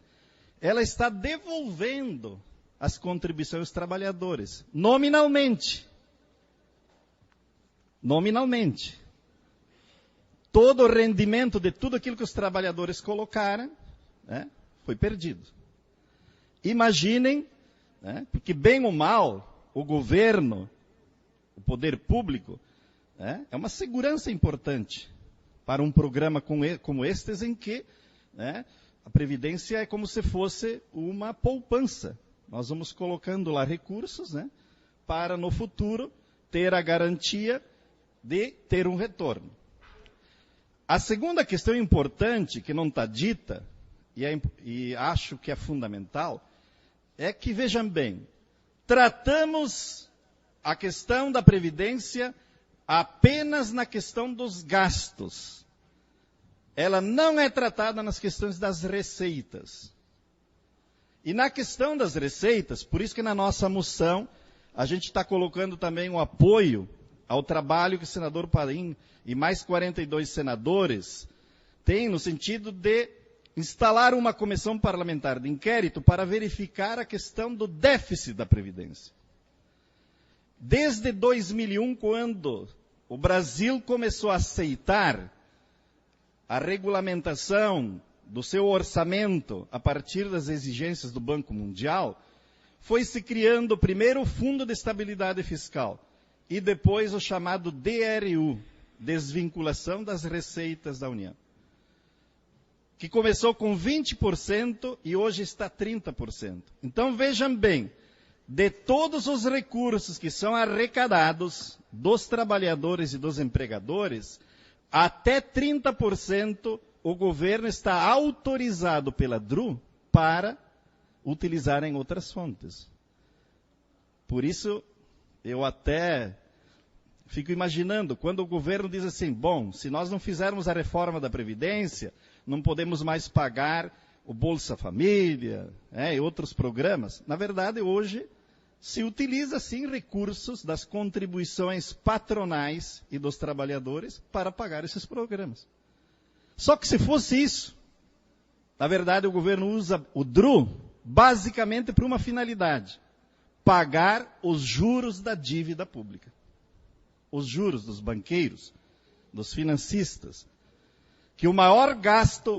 ela está devolvendo as contribuições dos trabalhadores, nominalmente. Nominalmente. Todo o rendimento de tudo aquilo que os trabalhadores colocaram, né, foi perdido. Imaginem, né, porque bem ou mal, o governo, o poder público, né, é uma segurança importante para um programa como estes, em que, né, a Previdência é como se fosse uma poupança. Nós vamos colocando lá recursos, né, para no futuro ter a garantia de ter um retorno. A segunda questão importante, que não está dita, e acho que é fundamental, é que, vejam bem, tratamos a questão da Previdência apenas na questão dos gastos. Ela não é tratada nas questões das receitas. E na questão das receitas, por isso que na nossa moção, a gente está colocando também um apoio ao trabalho que o senador Paim e mais 42 senadores têm, no sentido de instalar uma comissão parlamentar de inquérito para verificar a questão do déficit da Previdência. Desde 2001, quando o Brasil começou a aceitar a regulamentação do seu orçamento a partir das exigências do Banco Mundial, foi se criando primeiro o Fundo de Estabilidade Fiscal e depois o chamado DRU, Desvinculação das Receitas da União, que começou com 20% e hoje está 30%. Então vejam bem, de todos os recursos que são arrecadados dos trabalhadores e dos empregadores, até 30% o governo está autorizado pela DRU para utilizar em outras fontes. Por isso, eu até fico imaginando, quando o governo diz assim, bom, se nós não fizermos a reforma da Previdência, não podemos mais pagar o Bolsa Família, e outros programas. Na verdade, hoje, se utiliza, sim, recursos das contribuições patronais e dos trabalhadores para pagar esses programas. Só que se fosse isso, na verdade, o governo usa o DRU basicamente para uma finalidade: pagar os juros da dívida pública. Os juros dos banqueiros, dos financistas. Que o maior gasto,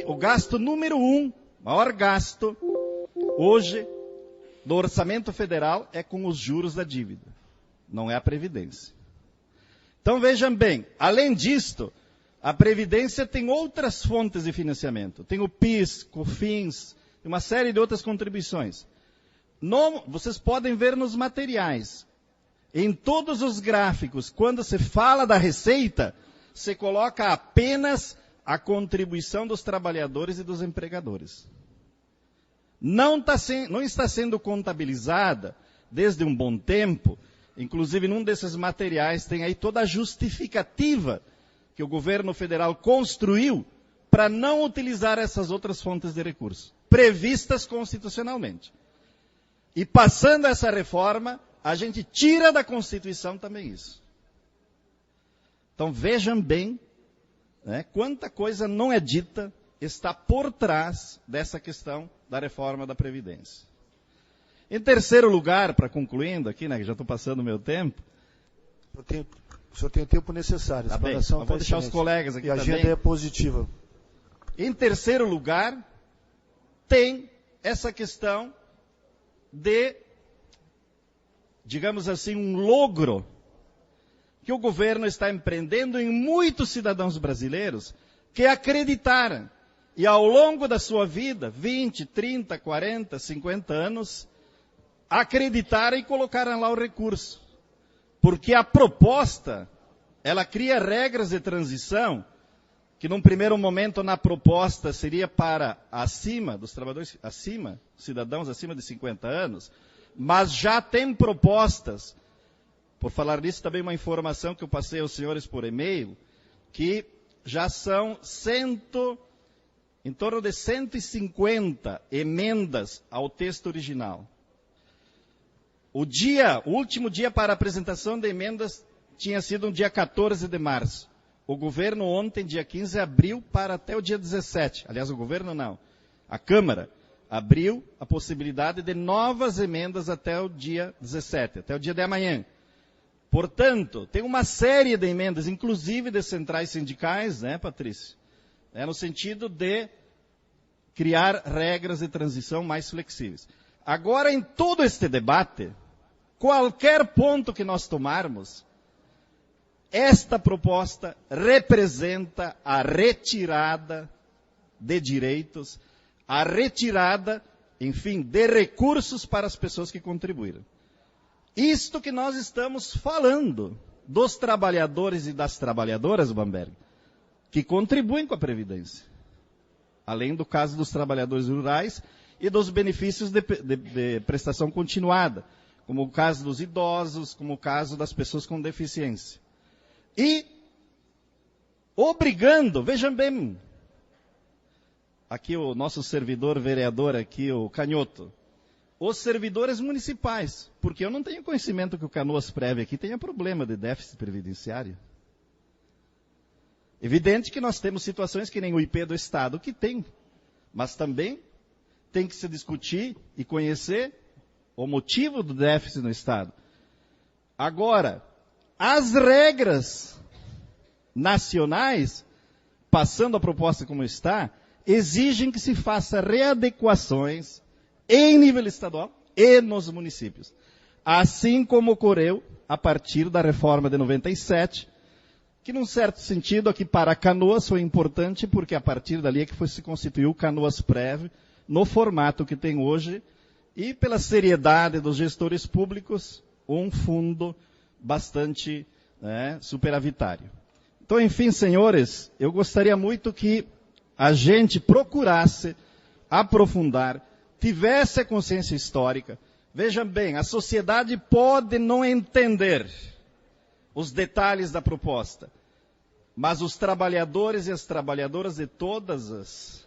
o gasto número 1, maior gasto, hoje, do orçamento federal é com os juros da dívida. Não é a Previdência. Então vejam bem, além disto, a Previdência tem outras fontes de financiamento. Tem o PIS, COFINS, uma série de outras contribuições. Vocês podem ver nos materiais. Em todos os gráficos, quando se fala da receita, se coloca apenas a contribuição dos trabalhadores e dos empregadores. Não está sendo contabilizada, desde um bom tempo, Inclusive, num desses materiais tem aí toda a justificativa que o governo federal construiu para não utilizar essas outras fontes de recursos, previstas constitucionalmente. E passando essa reforma, a gente tira da Constituição também isso. Então vejam bem, né, quanta coisa não é dita está por trás dessa questão da reforma da Previdência. Em terceiro lugar, para concluindo aqui, né, que já estou passando o meu tempo. O senhor tem o tempo necessário. Tá bem, vou deixar os colegas aqui também. E a agenda também. é positiva. Em terceiro lugar, tem essa questão de, digamos assim, um logro que o governo está empreendendo em muitos cidadãos brasileiros que acreditaram e ao longo da sua vida, 20, 30, 40, 50 anos, acreditaram e colocaram lá o recurso. Porque a proposta, ela cria regras de transição, que num primeiro momento na proposta seria para acima dos trabalhadores, cidadãos acima de 50 anos, mas já tem propostas, por falar nisso também uma informação que eu passei aos senhores por e-mail, que já são em torno de 150 emendas ao texto original. O último dia para a apresentação de emendas tinha sido no dia 14 de março. O governo ontem, dia 15, abriu para até o dia 17. Aliás, o governo não. A Câmara abriu a possibilidade de novas emendas até o dia 17, até o dia de amanhã. Portanto, tem uma série de emendas, inclusive de centrais sindicais, né, Patrícia? No sentido de criar regras de transição mais flexíveis. Agora, em todo este debate, qualquer ponto que nós tomarmos, esta proposta representa a retirada de direitos, a retirada, enfim, de recursos para as pessoas que contribuíram. Isto que nós estamos falando dos trabalhadores e das trabalhadoras, Bamberg, que contribuem com a Previdência. Além do caso dos trabalhadores rurais e dos benefícios de prestação continuada, como o caso dos idosos, como o caso das pessoas com deficiência. E obrigando, vejam bem, aqui o nosso servidor vereador, aqui o Canhoto, os servidores municipais, porque eu não tenho conhecimento que o Canoas Prev aqui tenha problema de déficit previdenciário. Evidente que nós temos situações que nem o IP do Estado que tem, mas também tem que se discutir e conhecer o motivo do déficit no Estado. Agora, as regras nacionais, passando a proposta como está, exigem que se faça readequações em nível estadual e nos municípios. Assim como ocorreu a partir da reforma de 97, que num certo sentido aqui para Canoas foi importante, porque a partir dali é que se constituiu o Canoas Prev, no formato que tem hoje, e pela seriedade dos gestores públicos, um fundo bastante superavitário. Então, enfim, senhores, eu gostaria muito que a gente procurasse aprofundar, tivesse a consciência histórica. Vejam bem, a sociedade pode não entender os detalhes da proposta, mas os trabalhadores e as trabalhadoras de todas as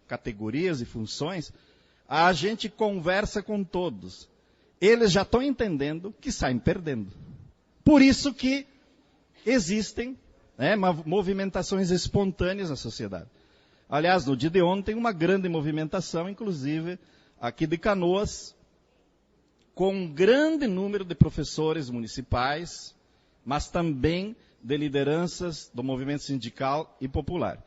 categorias e funções, a gente conversa com todos. Eles já estão entendendo que saem perdendo. Por isso que existem movimentações espontâneas na sociedade. Aliás, no dia de ontem, uma grande movimentação, inclusive aqui de Canoas, com um grande número de professores municipais, mas também de lideranças do movimento sindical e popular.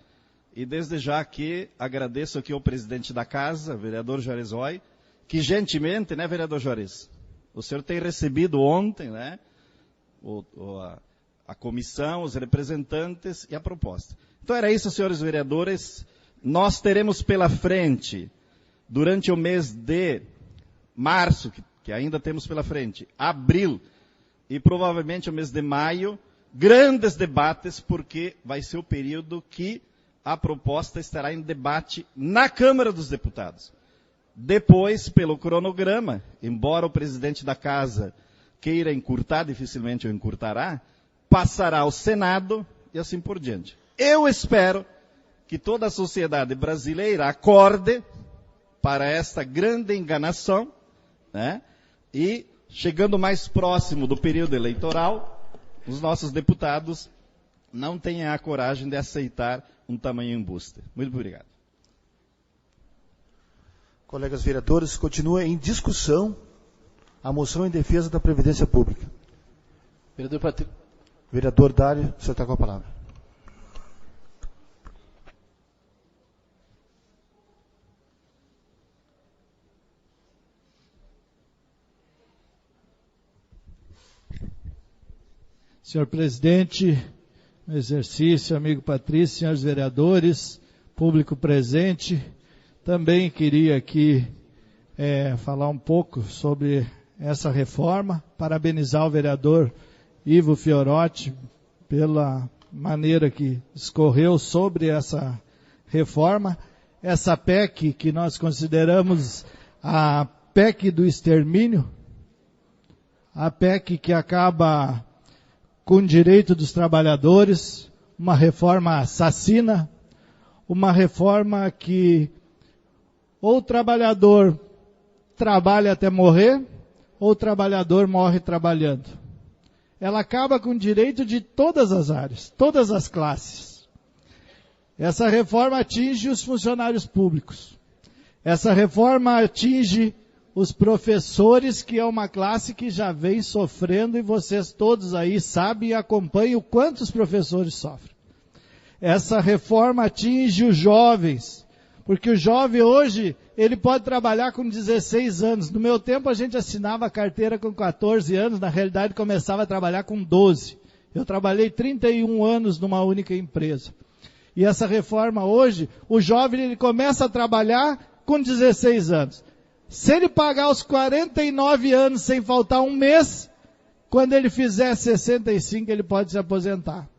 E desde já aqui, agradeço aqui ao presidente da casa, vereador Juarez Roy, que gentilmente, né, vereador Juarez, o senhor tem recebido ontem, né, a comissão, os representantes e a proposta. Então era isso, senhores vereadores. Nós teremos pela frente, durante o mês de março, que ainda temos pela frente, abril e provavelmente o mês de maio, grandes debates, porque vai ser o período que a proposta estará em debate na Câmara dos Deputados. Depois, pelo cronograma, embora o presidente da casa queira encurtar, dificilmente o encurtará, passará ao Senado e assim por diante. Eu espero que toda a sociedade brasileira acorde para esta grande enganação, né? E, chegando mais próximo do período eleitoral, os nossos deputados não tenham a coragem de aceitar um tamanho embuste. Muito obrigado. Colegas vereadores, continua em discussão a moção em defesa da Previdência Pública. Vereador Dário, o senhor está com a palavra. Senhor presidente, no exercício, amigo Patrício, senhores vereadores, público presente, também queria aqui falar um pouco sobre essa reforma, parabenizar o vereador Ivo Fiorotti pela maneira que escorreu sobre essa reforma, essa PEC que nós consideramos a PEC do extermínio, a PEC que acaba com o direito dos trabalhadores, uma reforma assassina, uma reforma que ou o trabalhador trabalha até morrer, ou o trabalhador morre trabalhando. Ela acaba com o direito de todas as áreas, todas as classes. Essa reforma atinge os funcionários públicos. Essa reforma atinge os professores, que é uma classe que já vem sofrendo, e vocês todos aí sabem e acompanham o quanto os professores sofrem. Essa reforma atinge os jovens, porque o jovem hoje, ele pode trabalhar com 16 anos. No meu tempo a gente assinava a carteira com 14 anos, na realidade começava a trabalhar com 12. Eu trabalhei 31 anos numa única empresa. E essa reforma hoje, o jovem ele começa a trabalhar com 16 anos. Se ele pagar aos 49 anos sem faltar um mês, quando ele fizer 65 ele pode se aposentar.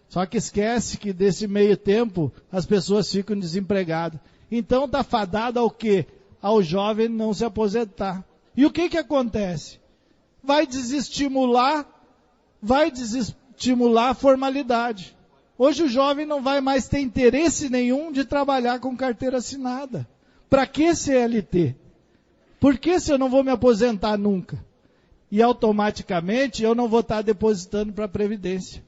Só que esquece que desse meio tempo as pessoas ficam desempregadas. Então está fadado ao quê? Ao jovem não se aposentar. E o que acontece? Vai desestimular a formalidade. Hoje o jovem não vai mais ter interesse nenhum de trabalhar com carteira assinada. Para que CLT? Por que se eu não vou me aposentar nunca? E automaticamente eu não vou estar depositando para a Previdência.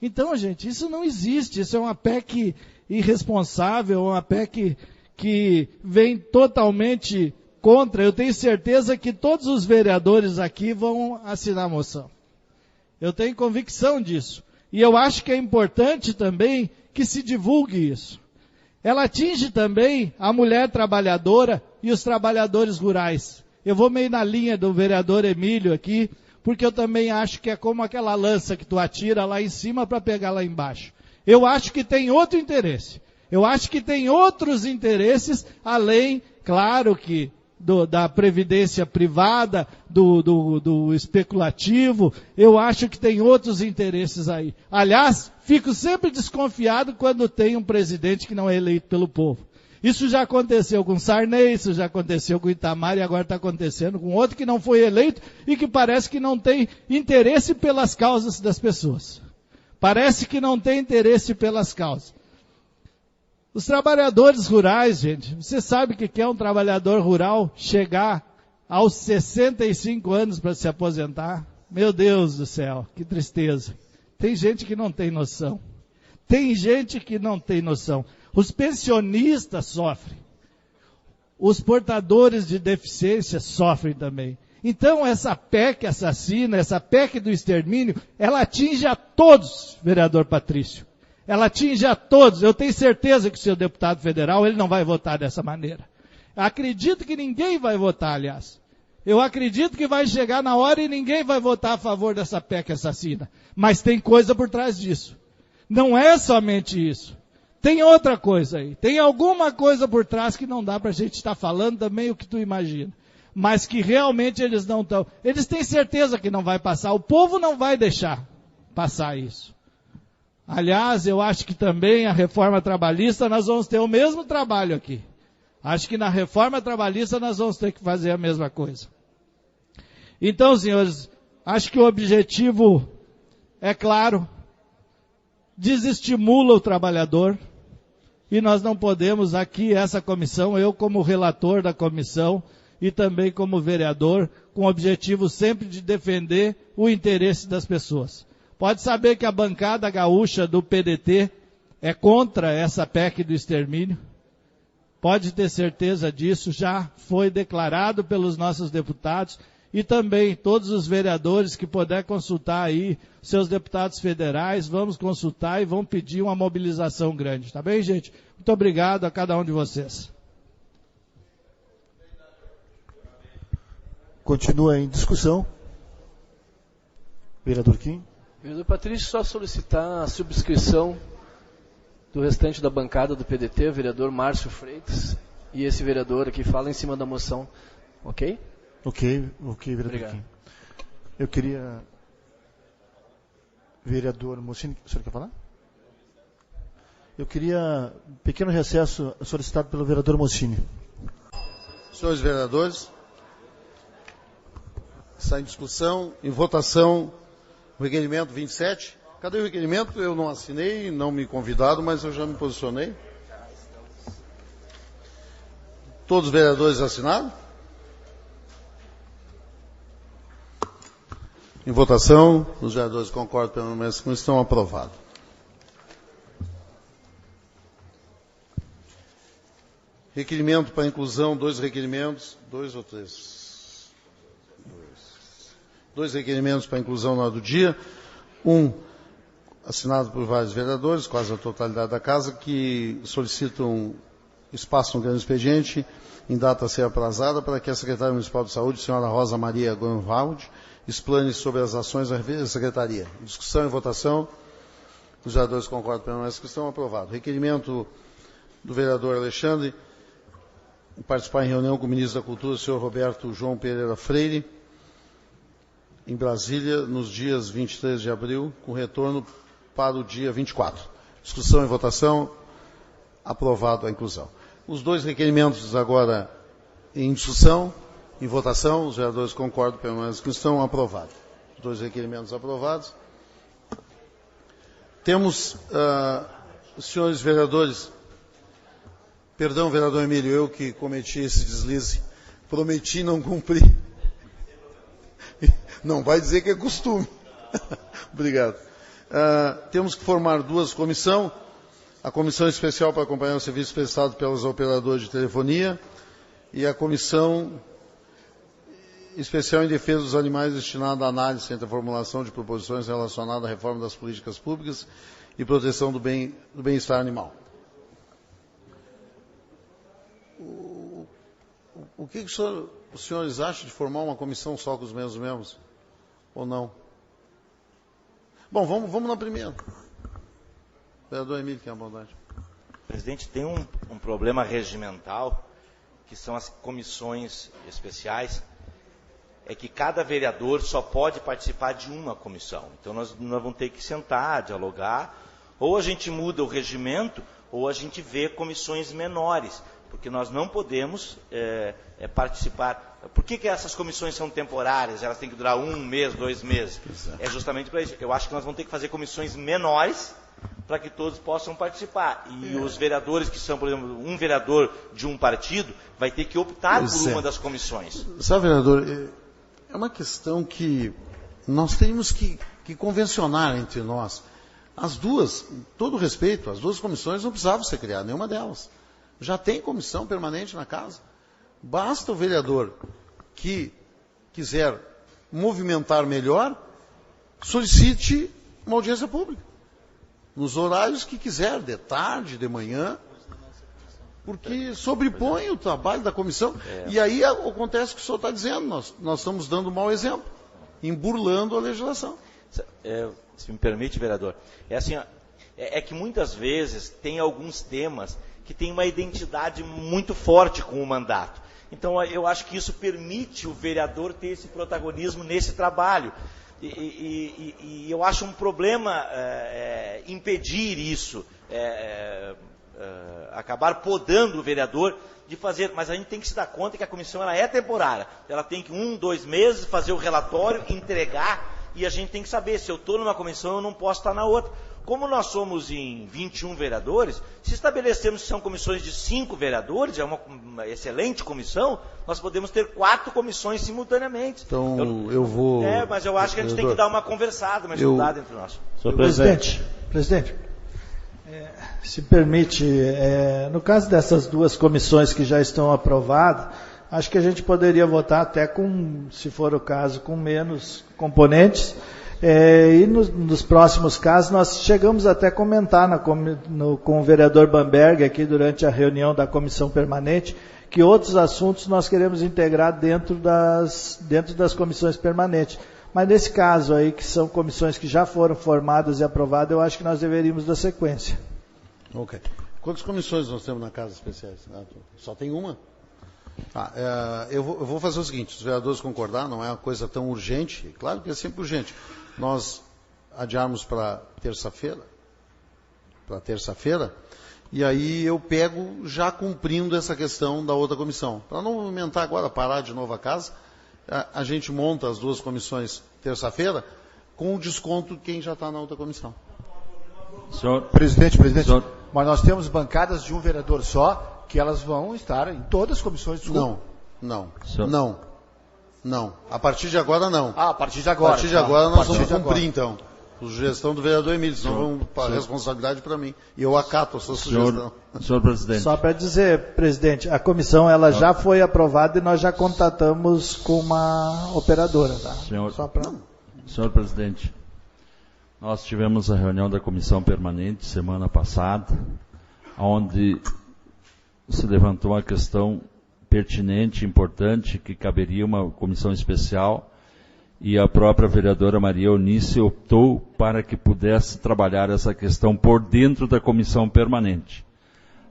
Então, gente, isso não existe. Isso é uma PEC irresponsável, uma PEC que vem totalmente contra. Eu tenho certeza que todos os vereadores aqui vão assinar a moção. Eu tenho convicção disso. E eu acho que é importante também que se divulgue isso. Ela atinge também a mulher trabalhadora e os trabalhadores rurais. Eu vou meio na linha do vereador Emílio aqui, porque eu também acho que é como aquela lança que tu atira lá em cima para pegar lá embaixo. Eu acho que tem outro interesse. Eu acho que tem outros interesses, além, claro que, da previdência privada, do especulativo. Eu acho que tem outros interesses aí. Aliás, fico sempre desconfiado quando tem um presidente que não é eleito pelo povo. Isso já aconteceu com Sarney, isso já aconteceu com Itamar e agora está acontecendo com outro que não foi eleito e que parece que não tem interesse pelas causas das pessoas. Parece que não tem interesse pelas causas. Os trabalhadores rurais, gente, você sabe o que é um trabalhador rural chegar aos 65 anos para se aposentar? Meu Deus do céu, que tristeza. Tem gente que não tem noção. Tem gente que não tem noção. Os pensionistas sofrem. Os portadores de deficiência sofrem também. Então essa PEC assassina, essa PEC do extermínio, ela atinge a todos, vereador Patrício. Ela atinge a todos. Eu tenho certeza que o seu deputado federal, ele não vai votar dessa maneira. Acredito que ninguém vai votar, aliás. Eu acredito que vai chegar na hora e ninguém vai votar a favor dessa PEC assassina. Mas tem coisa por trás disso. Não é somente isso. Tem outra coisa aí. Tem alguma coisa por trás que não dá para a gente estar falando também o que tu imagina. Mas que realmente eles não estão. Eles têm certeza que não vai passar. O povo não vai deixar passar isso. Aliás, eu acho que também a reforma trabalhista nós vamos ter o mesmo trabalho aqui. Acho que na reforma trabalhista nós vamos ter que fazer a mesma coisa. Então, senhores, Acho que o objetivo é claro, desestimula o trabalhador, e nós não podemos aqui, essa comissão, eu como relator da comissão e também como vereador, com o objetivo sempre de defender o interesse das pessoas. Pode saber que a bancada gaúcha do PDT é contra essa PEC do extermínio. Pode ter certeza disso, já foi declarado pelos nossos deputados e também todos os vereadores que puder consultar aí, seus deputados federais, vamos consultar e vamos pedir uma mobilização grande. Tá bem, gente? Muito obrigado a cada um de vocês. Continua em discussão. Vereador Kim. Vereador Patrício, só solicitar a subscrição do restante da bancada do PDT, o vereador Márcio Freitas, e esse vereador aqui fala em cima da moção. Ok? Ok, vereador Obrigado. Kim. Eu queria... Vereador Mussini, o senhor quer falar? Eu queria um pequeno recesso solicitado pelo vereador Mussini. Senhores vereadores, está em discussão, em votação, o requerimento 27. Cadê o requerimento? Eu não assinei, não me convidado, mas eu já me posicionei. Todos os vereadores assinaram? Em votação, os vereadores concordam pelo menos com isso, estão aprovados. Requerimento para inclusão, dois requerimentos, dois ou três? Dois requerimentos para inclusão na hora do dia. Um, assinado por vários vereadores, quase a totalidade da casa, que solicitam espaço no grande expediente, em data a ser aprazada, para que a secretária municipal de saúde, senhora Rosa Maria Grunwald, explane sobre as ações da secretaria. Em discussão e votação, os vereadores concordam pela nossa questão, aprovado. Requerimento do vereador Alexandre, participar em reunião com o ministro da Cultura, o senhor Roberto João Pereira Freire, em Brasília, nos dias 23 de abril, com retorno para o dia 24. Discussão e votação, aprovado a inclusão. Os dois requerimentos agora em discussão, em votação, os vereadores concordam pela nossa questão, aprovado. Os dois requerimentos aprovados. Temos, senhores vereadores, perdão, vereador Emílio, eu que cometi esse deslize, prometi não cumprir. Não vai dizer que é costume. Obrigado. Temos que formar duas comissões. A comissão especial para acompanhar o serviço prestado pelos operadores de telefonia e a comissão especial em defesa dos animais destinada à análise entre a formulação de proposições relacionadas à reforma das políticas públicas e proteção do bem-estar animal. O que os senhores acham de formar uma comissão só com os mesmos membros? Ou não? Bom, vamos na primeira. Vereador Emílio, tem a bondade. Presidente, tem um problema regimental, que são as comissões especiais, é que cada vereador só pode participar de uma comissão. Então nós vamos ter que sentar, dialogar, ou a gente muda o regimento, ou a gente vê comissões menores, porque nós não podemos participar. Por que essas comissões são temporárias? Elas têm que durar 1 mês, 2 meses. Exato. É justamente para isso. Eu acho que nós vamos ter que fazer comissões menores para que todos possam participar. E os vereadores que são, por exemplo, um vereador de um partido, vai ter que optar por uma das comissões. Sabe, vereador, é uma questão que nós teríamos que convencionar entre nós. As duas, todo respeito, as duas comissões não precisavam ser criadas, nenhuma delas. Já tem comissão permanente na casa. Basta o vereador que quiser movimentar melhor, solicite uma audiência pública. Nos horários que quiser, de tarde, de manhã, porque sobrepõe o trabalho da comissão. E aí acontece o que o senhor está dizendo, nós estamos dando um mau exemplo, emburlando a legislação. Se me permite, vereador, é que muitas vezes tem alguns temas que têm uma identidade muito forte com o mandato. Então, eu acho que isso permite o vereador ter esse protagonismo nesse trabalho. E eu acho um problema impedir isso. acabar podando o vereador de fazer, mas a gente tem que se dar conta que a comissão ela é temporária. Ela tem que 1, 2 meses fazer o relatório, entregar, e a gente tem que saber, se eu estou numa comissão, eu não posso estar na outra. Como nós somos em 21 vereadores, se estabelecemos que são comissões de 5 vereadores, é uma excelente comissão, nós podemos ter 4 comissões simultaneamente. Então, eu vou... mas eu acho que a gente tem que dar uma conversada, uma estudada entre nós. Senhor Presidente, se permite, no caso dessas 2 comissões que já estão aprovadas, acho que a gente poderia votar até com, se for o caso, com menos componentes. E nos próximos casos, nós chegamos até a comentar com o vereador Bamberg, aqui durante a reunião da comissão permanente, que outros assuntos nós queremos integrar dentro das comissões permanentes. Mas nesse caso aí, que são comissões que já foram formadas e aprovadas, eu acho que nós deveríamos dar sequência. Ok. Quantas comissões nós temos na Casa Especiais? Só tem uma? Eu vou fazer o seguinte, os vereadores concordar, não é uma coisa tão urgente, claro que é sempre urgente. Nós adiarmos para terça-feira, e aí eu pego já cumprindo essa questão da outra comissão. Para não aumentar agora, parar de novo a casa, a gente monta as 2 comissões terça-feira, com o desconto de quem já está na outra comissão. Presidente, senhor. Mas nós temos bancadas de um vereador só, que elas vão estar em todas as comissões. Desculpa. Não. A partir de agora, não. A partir de agora. A partir de agora nós vamos cumprir, então. Sugestão do vereador Emílio, senão vamos para a responsabilidade para mim. E eu acato a sua sugestão. Senhor presidente. Só para dizer, presidente, a comissão ela já foi aprovada e nós já contatamos com uma operadora. Tá? Senhor presidente, nós tivemos a reunião da comissão permanente semana passada, onde se levantou a questão pertinente, importante, que caberia uma comissão especial, e a própria vereadora Maria Eunice optou para que pudesse trabalhar essa questão por dentro da comissão permanente,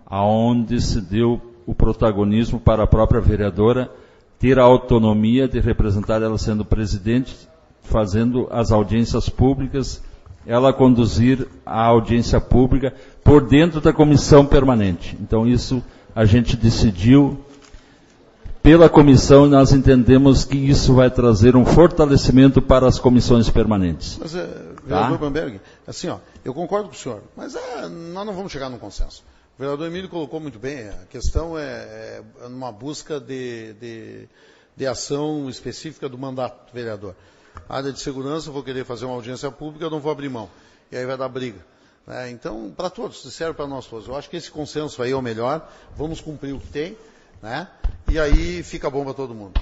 aonde se deu o protagonismo para a própria vereadora ter a autonomia de representar, ela sendo presidente, fazendo as audiências públicas, ela conduzir a audiência pública por dentro da comissão permanente. Então isso a gente decidiu pela comissão, e nós entendemos que isso vai trazer um fortalecimento para as comissões permanentes. Mas, vereador Bamberg, assim, eu concordo com o senhor, mas nós não vamos chegar num consenso. O vereador Emílio colocou muito bem, a questão é uma busca de ação específica do mandato do vereador. A área de segurança, eu vou querer fazer uma audiência pública, eu não vou abrir mão. E aí vai dar briga. Então, para todos, serve para nós todos. Eu acho que esse consenso aí é o melhor, vamos cumprir o que tem, né? E aí fica bom para todo mundo.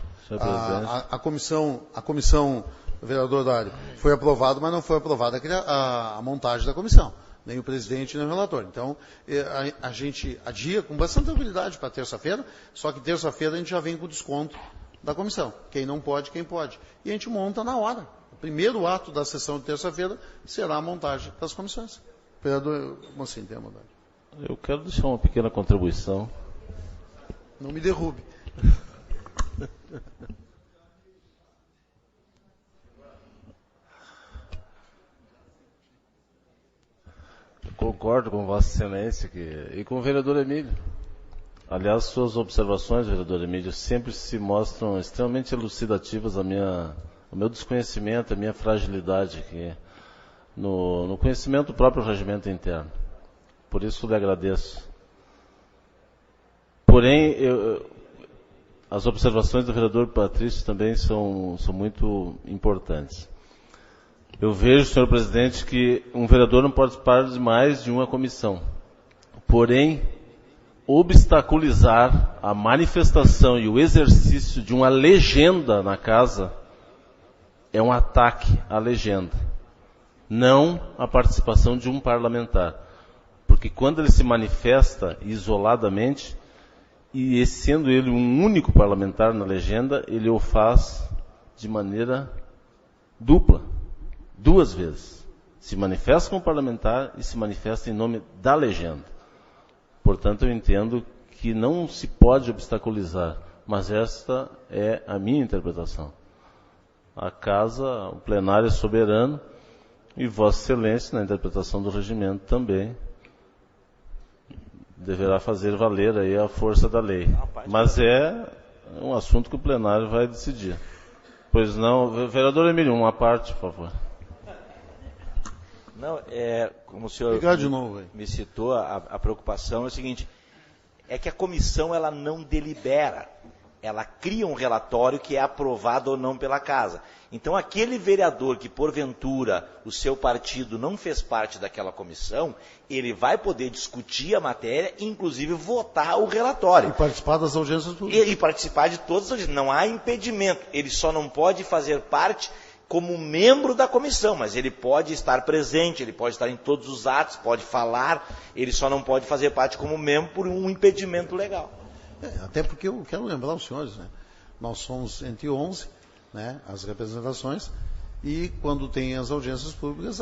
A comissão, vereador Dário, foi aprovada, mas não foi aprovada a montagem da comissão, nem o presidente, nem o relator. Então, a gente adia com bastante tranquilidade para terça-feira, só que terça-feira a gente já vem com o desconto da comissão. Quem não pode, quem pode. E a gente monta na hora. O primeiro ato da sessão de terça-feira será a montagem das comissões. Vereador Mocinho, tem a vontade. Eu quero deixar uma pequena contribuição. Não me derrube. Eu concordo com Vossa Excelência e com o vereador Emílio. Aliás, suas observações, vereador Emílio, sempre se mostram extremamente elucidativas ao meu desconhecimento, à minha fragilidade aqui, no conhecimento do próprio regimento interno. Por isso lhe agradeço. Porém, as observações do vereador Patrício também são muito importantes. Eu vejo, senhor presidente, que um vereador não pode participar de mais de uma comissão. Porém, obstaculizar a manifestação e o exercício de uma legenda na casa é um ataque à legenda, não à participação de um parlamentar. Porque quando ele se manifesta isoladamente, e sendo ele um único parlamentar na legenda, ele o faz de maneira dupla, 2 vezes. Se manifesta como parlamentar e se manifesta em nome da legenda. Portanto, eu entendo que não se pode obstaculizar, mas esta é a minha interpretação. A casa, o plenário é soberano, e Vossa Excelência, na interpretação do regimento também, deverá fazer valer aí a força da lei. Mas é um assunto que o plenário vai decidir. Pois não, vereador Emílio, uma parte, por favor. Não, como o senhor me citou, a preocupação é o seguinte, é que a comissão ela não delibera, ela cria um relatório que é aprovado ou não pela casa. Então aquele vereador que porventura o seu partido não fez parte daquela comissão, ele vai poder discutir a matéria e inclusive votar o relatório. E participar das audiências públicas. E participar de todas as audiências, não há impedimento, ele só não pode fazer parte como membro da comissão, mas ele pode estar presente, ele pode estar em todos os atos, pode falar, ele só não pode fazer parte como membro por um impedimento legal. Até porque eu quero lembrar os senhores, né? Nós somos entre 11, né, as representações, e quando tem as audiências públicas,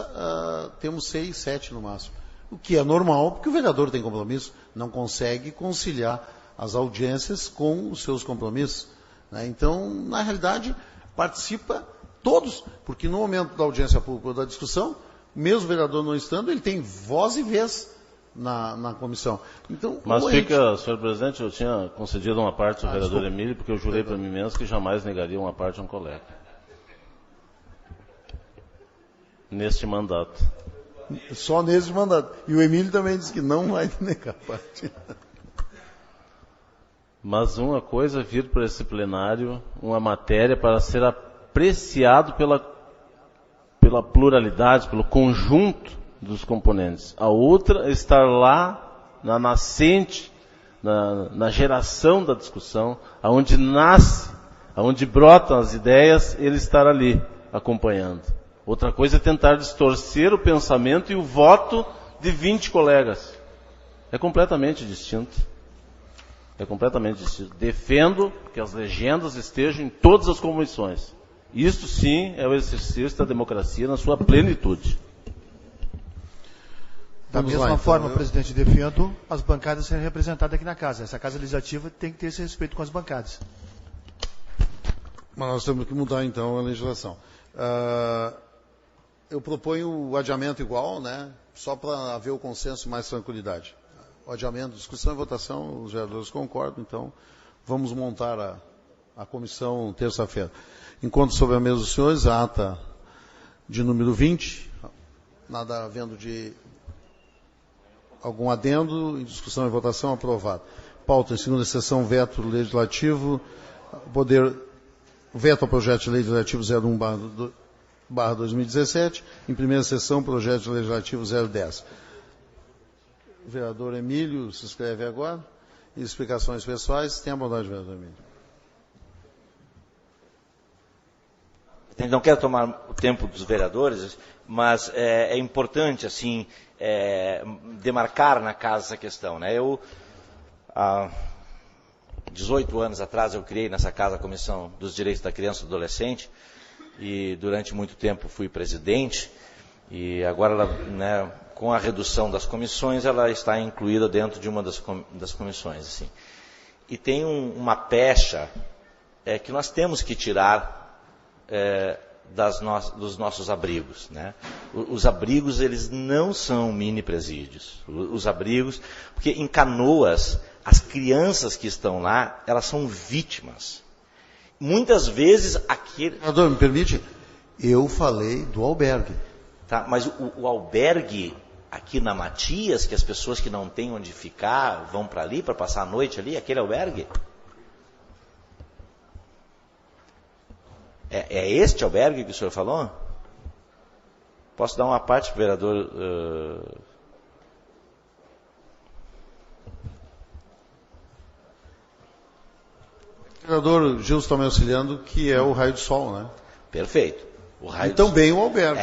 temos 6, 7 no máximo. O que é normal, porque o vereador tem compromisso, não consegue conciliar as audiências com os seus compromissos, né? Então, na realidade, participa todos, porque no momento da audiência pública ou da discussão, mesmo o vereador não estando, ele tem voz e vez na comissão. Então, mas fica, senhor presidente, eu tinha concedido uma parte ao vereador Emílio, porque eu jurei para mim mesmo que jamais negaria uma parte a um colega. Neste mandato. Só neste mandato. E o Emílio também disse que não vai negar parte. Mas uma coisa é vir para esse plenário, uma matéria para ser apreciado pela pluralidade, pelo conjunto dos componentes. A outra é estar lá na nascente, na geração da discussão, aonde nasce, aonde brotam as ideias, ele estar ali acompanhando. Outra coisa é tentar distorcer o pensamento e o voto de 20 colegas. É completamente distinto. É completamente distinto. Defendo que as legendas estejam em todas as comissões. Isto sim é o exercício da democracia na sua plenitude. Da mesma forma, presidente, defendo as bancadas serem representadas aqui na casa. Essa casa legislativa tem que ter esse respeito com as bancadas. Mas nós temos que mudar, então, a legislação. Eu proponho o adiamento igual, né? Só para haver o consenso e mais tranquilidade. O adiamento, discussão e votação, os vereadores concordam, então vamos montar a comissão terça-feira. Encontro sobre a mesa dos senhores, a ata de número 20, nada havendo de algum adendo, em discussão e votação, aprovado. Pauta em segunda sessão, veto legislativo, veto ao projeto de lei legislativo 01/2017, em primeira sessão, projeto legislativo 010. O vereador Emílio se inscreve agora. E explicações pessoais, tenha a bondade, vereador Emílio. Não quero tomar o tempo dos vereadores, mas é importante, assim, demarcar na casa essa questão, né? Eu, há 18 anos atrás, eu criei nessa casa a Comissão dos Direitos da Criança e do Adolescente, e durante muito tempo fui presidente, e agora, né, com a redução das comissões, ela está incluída dentro de uma das comissões, assim. E tem uma pecha que nós temos que tirar dos nossos abrigos, né? Os abrigos, eles não são mini presídios. Os abrigos, porque em Canoas, as crianças que estão lá, elas são vítimas. Muitas vezes aquele... Vereador, me permite? Eu falei do albergue. Tá, mas o albergue aqui na Matias, que as pessoas que não têm onde ficar vão para ali, para passar a noite ali, aquele albergue? É este albergue que o senhor falou? Posso dar uma parte para o vereador... O vereador Gilson está me auxiliando, que é o raio de sol, né? Perfeito. E também o albergue.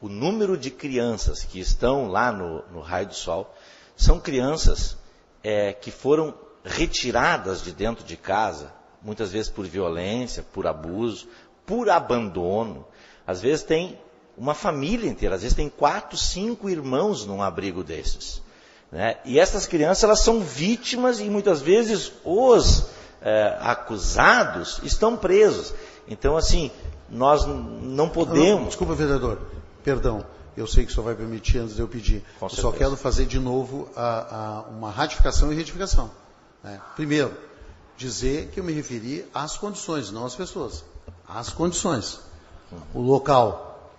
O número de crianças que estão lá no raio do sol são crianças que foram retiradas de dentro de casa, muitas vezes por violência, por abuso, por abandono. Às vezes tem uma família inteira, às vezes tem 4, 5 irmãos num abrigo desses, né? E essas crianças, elas são vítimas e muitas vezes os acusados estão presos. Então, assim, nós não podemos... Desculpa, vereador, perdão. eu sei que o senhor vai permitir antes de eu pedir. Eu só quero fazer de novo uma ratificação e retificação. Né? Primeiro, dizer que eu me referi às condições, não às pessoas. Às condições. O local,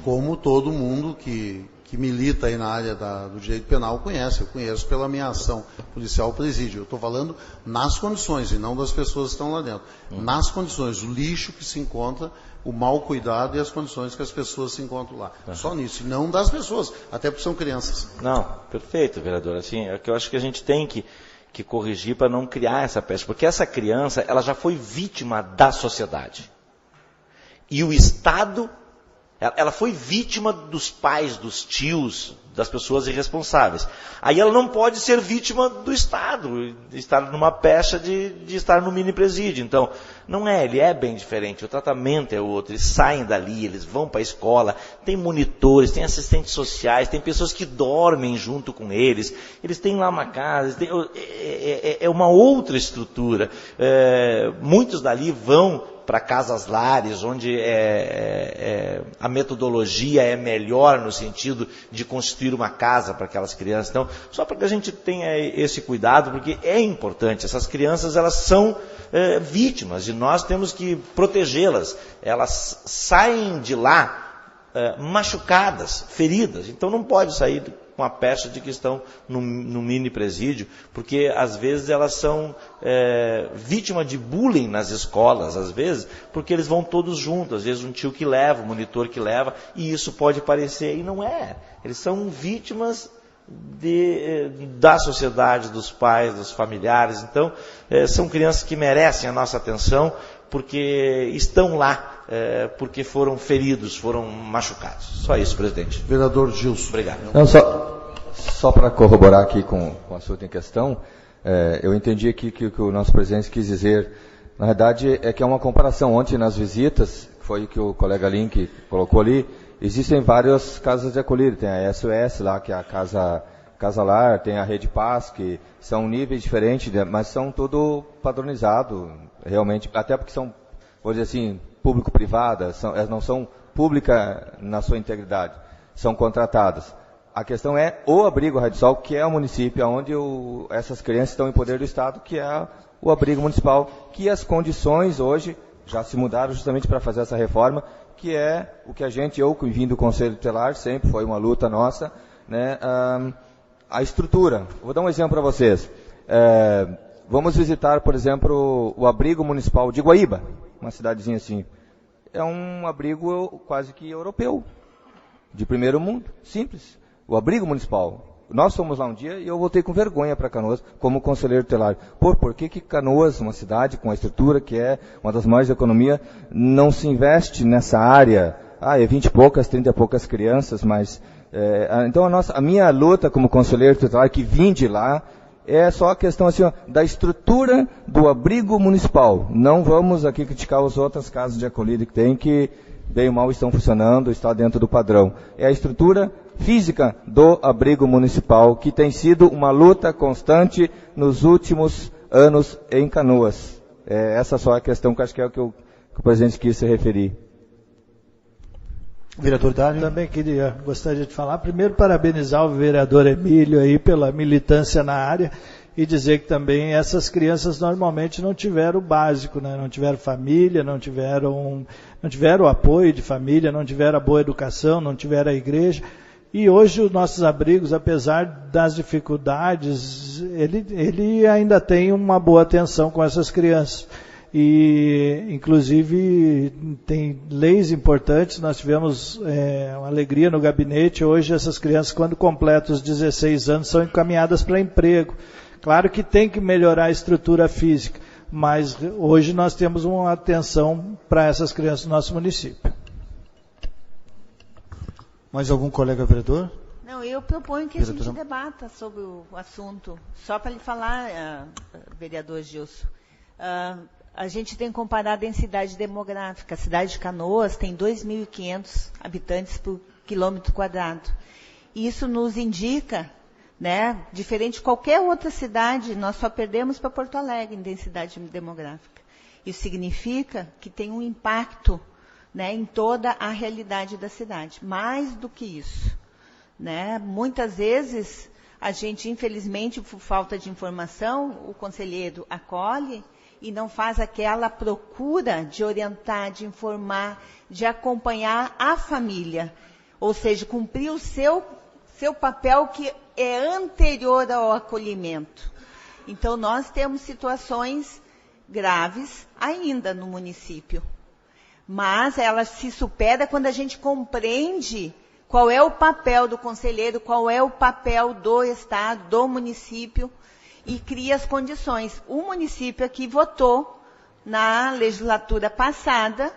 como todo mundo que milita aí na área do direito penal conhece, eu conheço pela minha ação policial presídio. Eu estou falando nas condições e não das pessoas que estão lá dentro. Nas condições, o lixo que se encontra, o mau cuidado e as condições que as pessoas se encontram lá. Só nisso, e não das pessoas, até porque são crianças. Não, perfeito, vereador. Assim, é que eu acho que a gente tem que corrigir para não criar essa peste, porque essa criança, ela já foi vítima da sociedade. E o Estado, ela foi vítima dos pais, dos tios, das pessoas irresponsáveis. Aí ela não pode ser vítima do Estado, de estar numa pecha de estar no mini presídio. Então, não é, ele é bem diferente, o tratamento é outro, eles saem dali, eles vão para a escola, tem monitores, tem assistentes sociais, tem pessoas que dormem junto com eles têm lá uma casa, é uma outra estrutura. Muitos dali vão para casas lares, onde a metodologia é melhor no sentido de construir uma casa para aquelas crianças. Então, só para que a gente tenha esse cuidado, porque é importante. Essas crianças, elas são vítimas e nós temos que protegê-las. Elas saem de lá machucadas, feridas. Então, não pode sair com a pecha de que estão no mini presídio, porque às vezes elas são vítimas de bullying nas escolas, às vezes, porque eles vão todos juntos, às vezes um tio que leva, um monitor que leva, e isso pode parecer, e não é. Eles são vítimas da sociedade, dos pais, dos familiares. Então, são crianças que merecem a nossa atenção, porque estão lá, porque foram feridos, foram machucados. Só isso, presidente. Vereador Gilson. Obrigado. Não, só para corroborar aqui com o assunto em questão, eu entendi aqui que o que o nosso presidente quis dizer, na verdade, é que é uma comparação. Ontem, nas visitas, que foi o que o colega Link colocou ali, existem várias casas de acolhida. Tem a SOS lá, que é a Casa Lar, tem a Rede Paz, que são níveis diferentes, mas são tudo padronizado, realmente, até porque são, vou dizer assim, público-privadas, elas não são públicas na sua integridade, são contratadas. A questão é o abrigo Raio do Sol, que é o município onde essas crianças estão em poder do Estado, que é o abrigo municipal, que as condições hoje já se mudaram justamente para fazer essa reforma, que é o que eu que vim do Conselho Tutelar, sempre foi uma luta nossa, né, a estrutura. Vou dar um exemplo para vocês. Vamos visitar, por exemplo, o abrigo municipal de Guaíba, uma cidadezinha assim. É um abrigo quase que europeu, de primeiro mundo, simples. O abrigo municipal. Nós fomos lá um dia e eu voltei com vergonha para Canoas, como conselheiro tutelar. Por que Canoas, uma cidade com a estrutura que é uma das maiores da economia, não se investe nessa área? É 20 e poucas, 30 e poucas crianças, mas... então a minha luta como conselheiro tutelar, que vim de lá, é só a questão assim, da estrutura do abrigo municipal. Não vamos aqui criticar as outras casas de acolhida que tem, que bem ou mal estão funcionando, está dentro do padrão. É a estrutura física do abrigo municipal, que tem sido uma luta constante nos últimos anos em Canoas. Essa só é a questão que acho que é o que o presidente quis se referir. Vereador Dário. Também gostaria de falar. Primeiro, parabenizar o vereador Emílio aí pela militância na área e dizer que também essas crianças normalmente não tiveram o básico, né? Não tiveram família, não tiveram o apoio de família, não tiveram a boa educação, não tiveram a igreja. E hoje os nossos abrigos, apesar das dificuldades, ele ainda tem uma boa atenção com essas crianças. E, inclusive, tem leis importantes. Nós tivemos uma alegria no gabinete. Hoje, essas crianças, quando completam os 16 anos, são encaminhadas para emprego. Claro que tem que melhorar a estrutura física, mas hoje nós temos uma atenção para essas crianças no nosso município. Mais algum colega vereador? Não, eu proponho que a gente debata sobre o assunto. Só para lhe falar, vereador Gilson. A gente tem que comparar a densidade demográfica. A cidade de Canoas tem 2.500 habitantes por quilômetro quadrado. E isso nos indica, né, diferente de qualquer outra cidade, nós só perdemos para Porto Alegre em densidade demográfica. Isso significa que tem um impacto né, em toda a realidade da cidade. Mais do que isso, né? Muitas vezes, a gente, infelizmente, por falta de informação, o conselheiro acolhe e não faz aquela procura de orientar, de informar, de acompanhar a família. Ou seja, cumprir o seu papel que é anterior ao acolhimento. Então, nós temos situações graves ainda no município. Mas ela se supera quando a gente compreende qual é o papel do conselheiro, qual é o papel do Estado, do município, e cria as condições. O município aqui votou, na legislatura passada,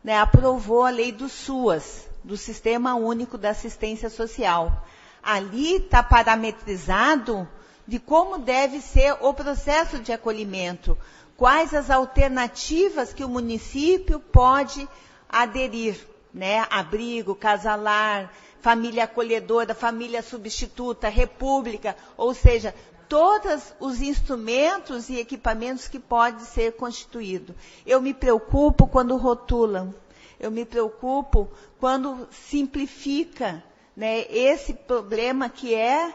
né, aprovou a lei do SUAS, do Sistema Único da Assistência Social. Ali está parametrizado de como deve ser o processo de acolhimento, quais as alternativas que o município pode aderir, né? Abrigo, casalar, família acolhedora, família substituta, república, ou seja, todos os instrumentos e equipamentos que podem ser constituídos. Eu me preocupo quando rotulam, eu me preocupo quando simplifica, né, esse problema que é,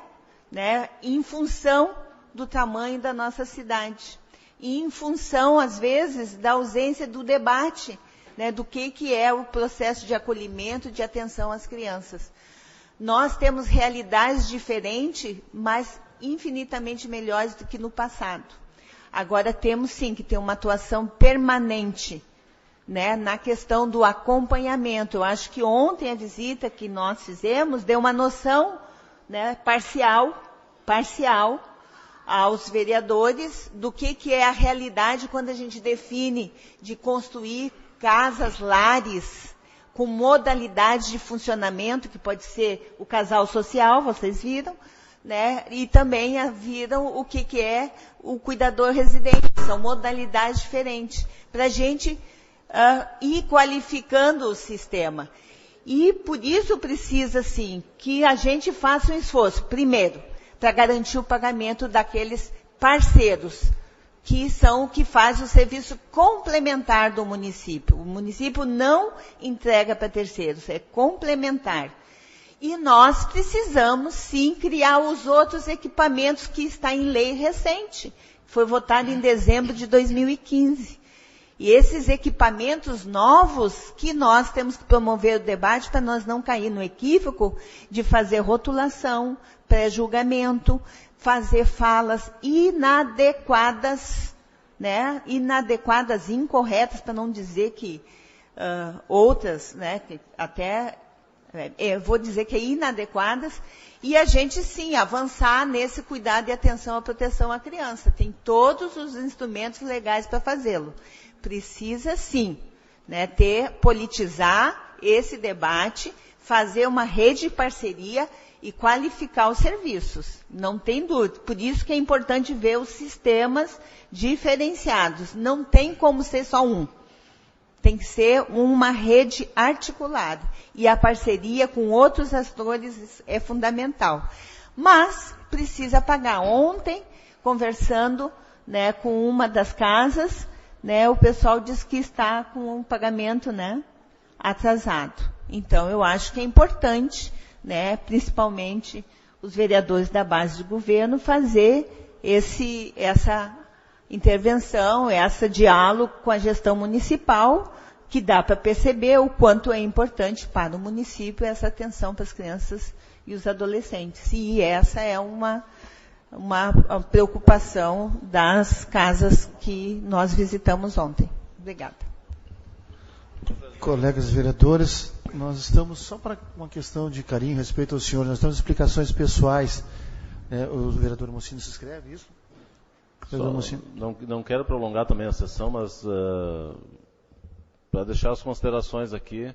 né, em função do tamanho da nossa cidade. E em função, às vezes, da ausência do debate, né, do que é o processo de acolhimento, de atenção às crianças. Nós temos realidades diferentes, mas infinitamente melhores do que no passado. Agora temos, sim, que ter uma atuação permanente, né, na questão do acompanhamento. Eu acho que ontem a visita que nós fizemos deu uma noção, né, parcial aos vereadores do que é a realidade quando a gente define de construir casas, lares, com modalidades de funcionamento, que pode ser o casal social, vocês viram, né? E também viram o que é o cuidador residente. São modalidades diferentes, para a gente ir qualificando o sistema. E por isso precisa, sim, que a gente faça um esforço, primeiro, para garantir o pagamento daqueles parceiros, que são o que faz o serviço complementar do município. O município não entrega para terceiros, é complementar. E nós precisamos, sim, criar os outros equipamentos que está em lei recente. Foi votado em dezembro de 2015. E esses equipamentos novos que nós temos que promover o debate para nós não cair no equívoco de fazer rotulação, pré-julgamento, fazer falas inadequadas, né? Inadequadas, incorretas, para não dizer que outras, né? Que até, vou dizer que é inadequadas, e a gente, sim, avançar nesse cuidado e atenção à proteção à criança. Tem todos os instrumentos legais para fazê-lo. Precisa, sim, né, politizar esse debate, fazer uma rede de parceria e qualificar os serviços. Não tem dúvida. Por isso que é importante ver os sistemas diferenciados. Não tem como ser só um. Tem que ser uma rede articulada. E a parceria com outros atores é fundamental. Mas precisa pagar. Ontem, conversando, né, com uma das casas, né, o pessoal diz que está com o pagamento, né, atrasado. Então, eu acho que é importante, né, principalmente os vereadores da base de governo, fazer essa intervenção, esse diálogo com a gestão municipal, que dá para perceber o quanto é importante para o município essa atenção para as crianças e os adolescentes. E essa é uma preocupação das casas que nós visitamos ontem. Obrigada. Colegas vereadores, nós estamos, só para uma questão de carinho, respeito ao senhor, nós temos explicações pessoais. O vereador Mocino se inscreve, isso? Não quero prolongar também a sessão, mas para deixar as considerações aqui,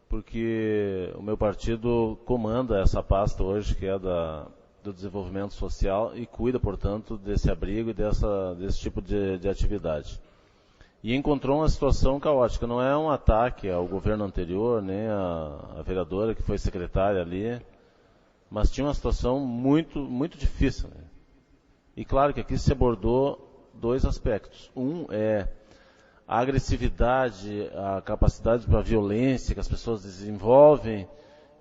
porque o meu partido comanda essa pasta hoje, que é do desenvolvimento social, e cuida, portanto, desse abrigo e desse tipo de atividade. E encontrou uma situação caótica. Não é um ataque ao governo anterior, nem a vereadora que foi secretária ali, mas tinha uma situação muito, muito difícil, né? E claro que aqui se abordou dois aspectos. Um é a agressividade, a capacidade para a violência que as pessoas desenvolvem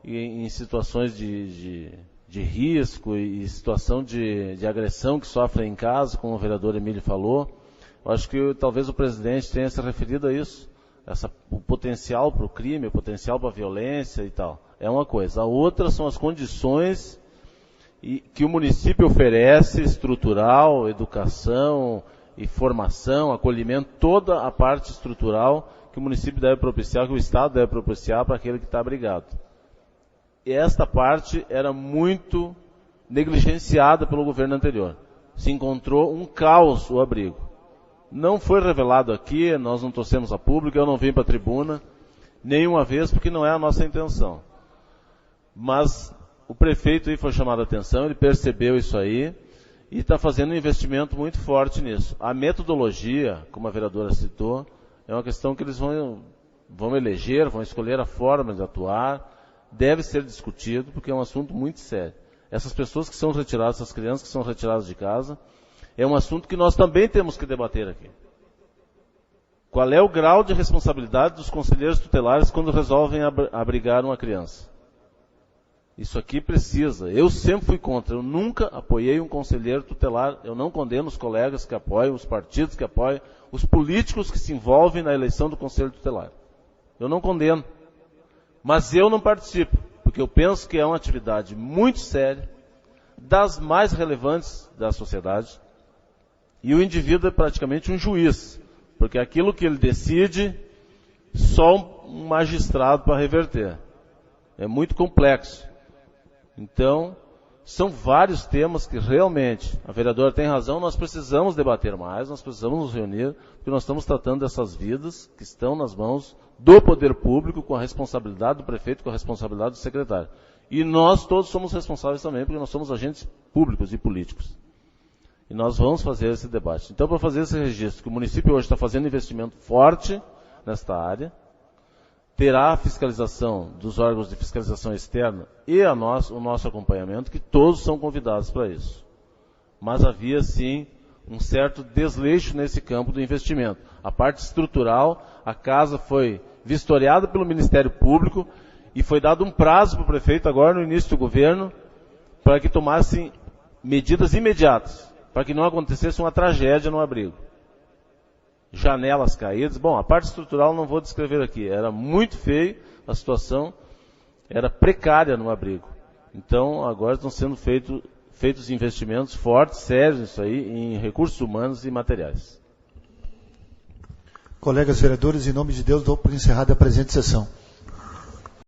em situações de risco e situação de agressão que sofrem em casa, como o vereador Emílio falou. Eu acho que talvez o presidente tenha se referido a isso. O potencial para o crime, o potencial para a violência e tal. É uma coisa. A outra são as condições que o município oferece, estrutural, educação e formação, acolhimento, toda a parte estrutural que o município deve propiciar, que o Estado deve propiciar para aquele que está abrigado. E esta parte era muito negligenciada pelo governo anterior. Se encontrou um caos o abrigo. Não foi revelado aqui, nós não trouxemos a público, eu não vim para a tribuna nenhuma vez, porque não é a nossa intenção. Mas o prefeito aí foi chamado a atenção, ele percebeu isso aí e está fazendo um investimento muito forte nisso. A metodologia, como a vereadora citou, é uma questão que eles vão eleger, vão escolher a forma de atuar, deve ser discutido, porque é um assunto muito sério. Essas pessoas que são retiradas, essas crianças que são retiradas de casa, é um assunto que nós também temos que debater aqui. Qual é o grau de responsabilidade dos conselheiros tutelares quando resolvem abrigar uma criança? Isso aqui precisa. Eu sempre fui contra. Eu nunca apoiei um conselheiro tutelar. Eu não condeno os colegas que apoiam, os partidos que apoiam, os políticos que se envolvem na eleição do conselho tutelar. Eu não condeno. Mas eu não participo, porque eu penso que é uma atividade muito séria, das mais relevantes da sociedade, e o indivíduo é praticamente um juiz, porque aquilo que ele decide, só um magistrado para reverter. É muito complexo. Então, são vários temas que realmente, a vereadora tem razão, nós precisamos debater mais, nós precisamos nos reunir, porque nós estamos tratando dessas vidas que estão nas mãos do poder público, com a responsabilidade do prefeito, com a responsabilidade do secretário. E nós todos somos responsáveis também, porque nós somos agentes públicos e políticos. E nós vamos fazer esse debate. Então, para fazer esse registro, que o município hoje está fazendo investimento forte nesta área, terá a fiscalização dos órgãos de fiscalização externa e o nosso acompanhamento, que todos são convidados para isso. Mas havia, sim, um certo desleixo nesse campo do investimento. A parte estrutural, a casa foi vistoriada pelo Ministério Público e foi dado um prazo para o prefeito agora no início do governo para que tomassem medidas imediatas, para que não acontecesse uma tragédia no abrigo. Janelas caídas. Bom, a parte estrutural não vou descrever aqui. Era muito feio, a situação era precária no abrigo. Então, agora estão sendo feitos investimentos fortes, sérios nisso aí, em recursos humanos e materiais. Colegas vereadores, em nome de Deus, dou por encerrada a presente sessão.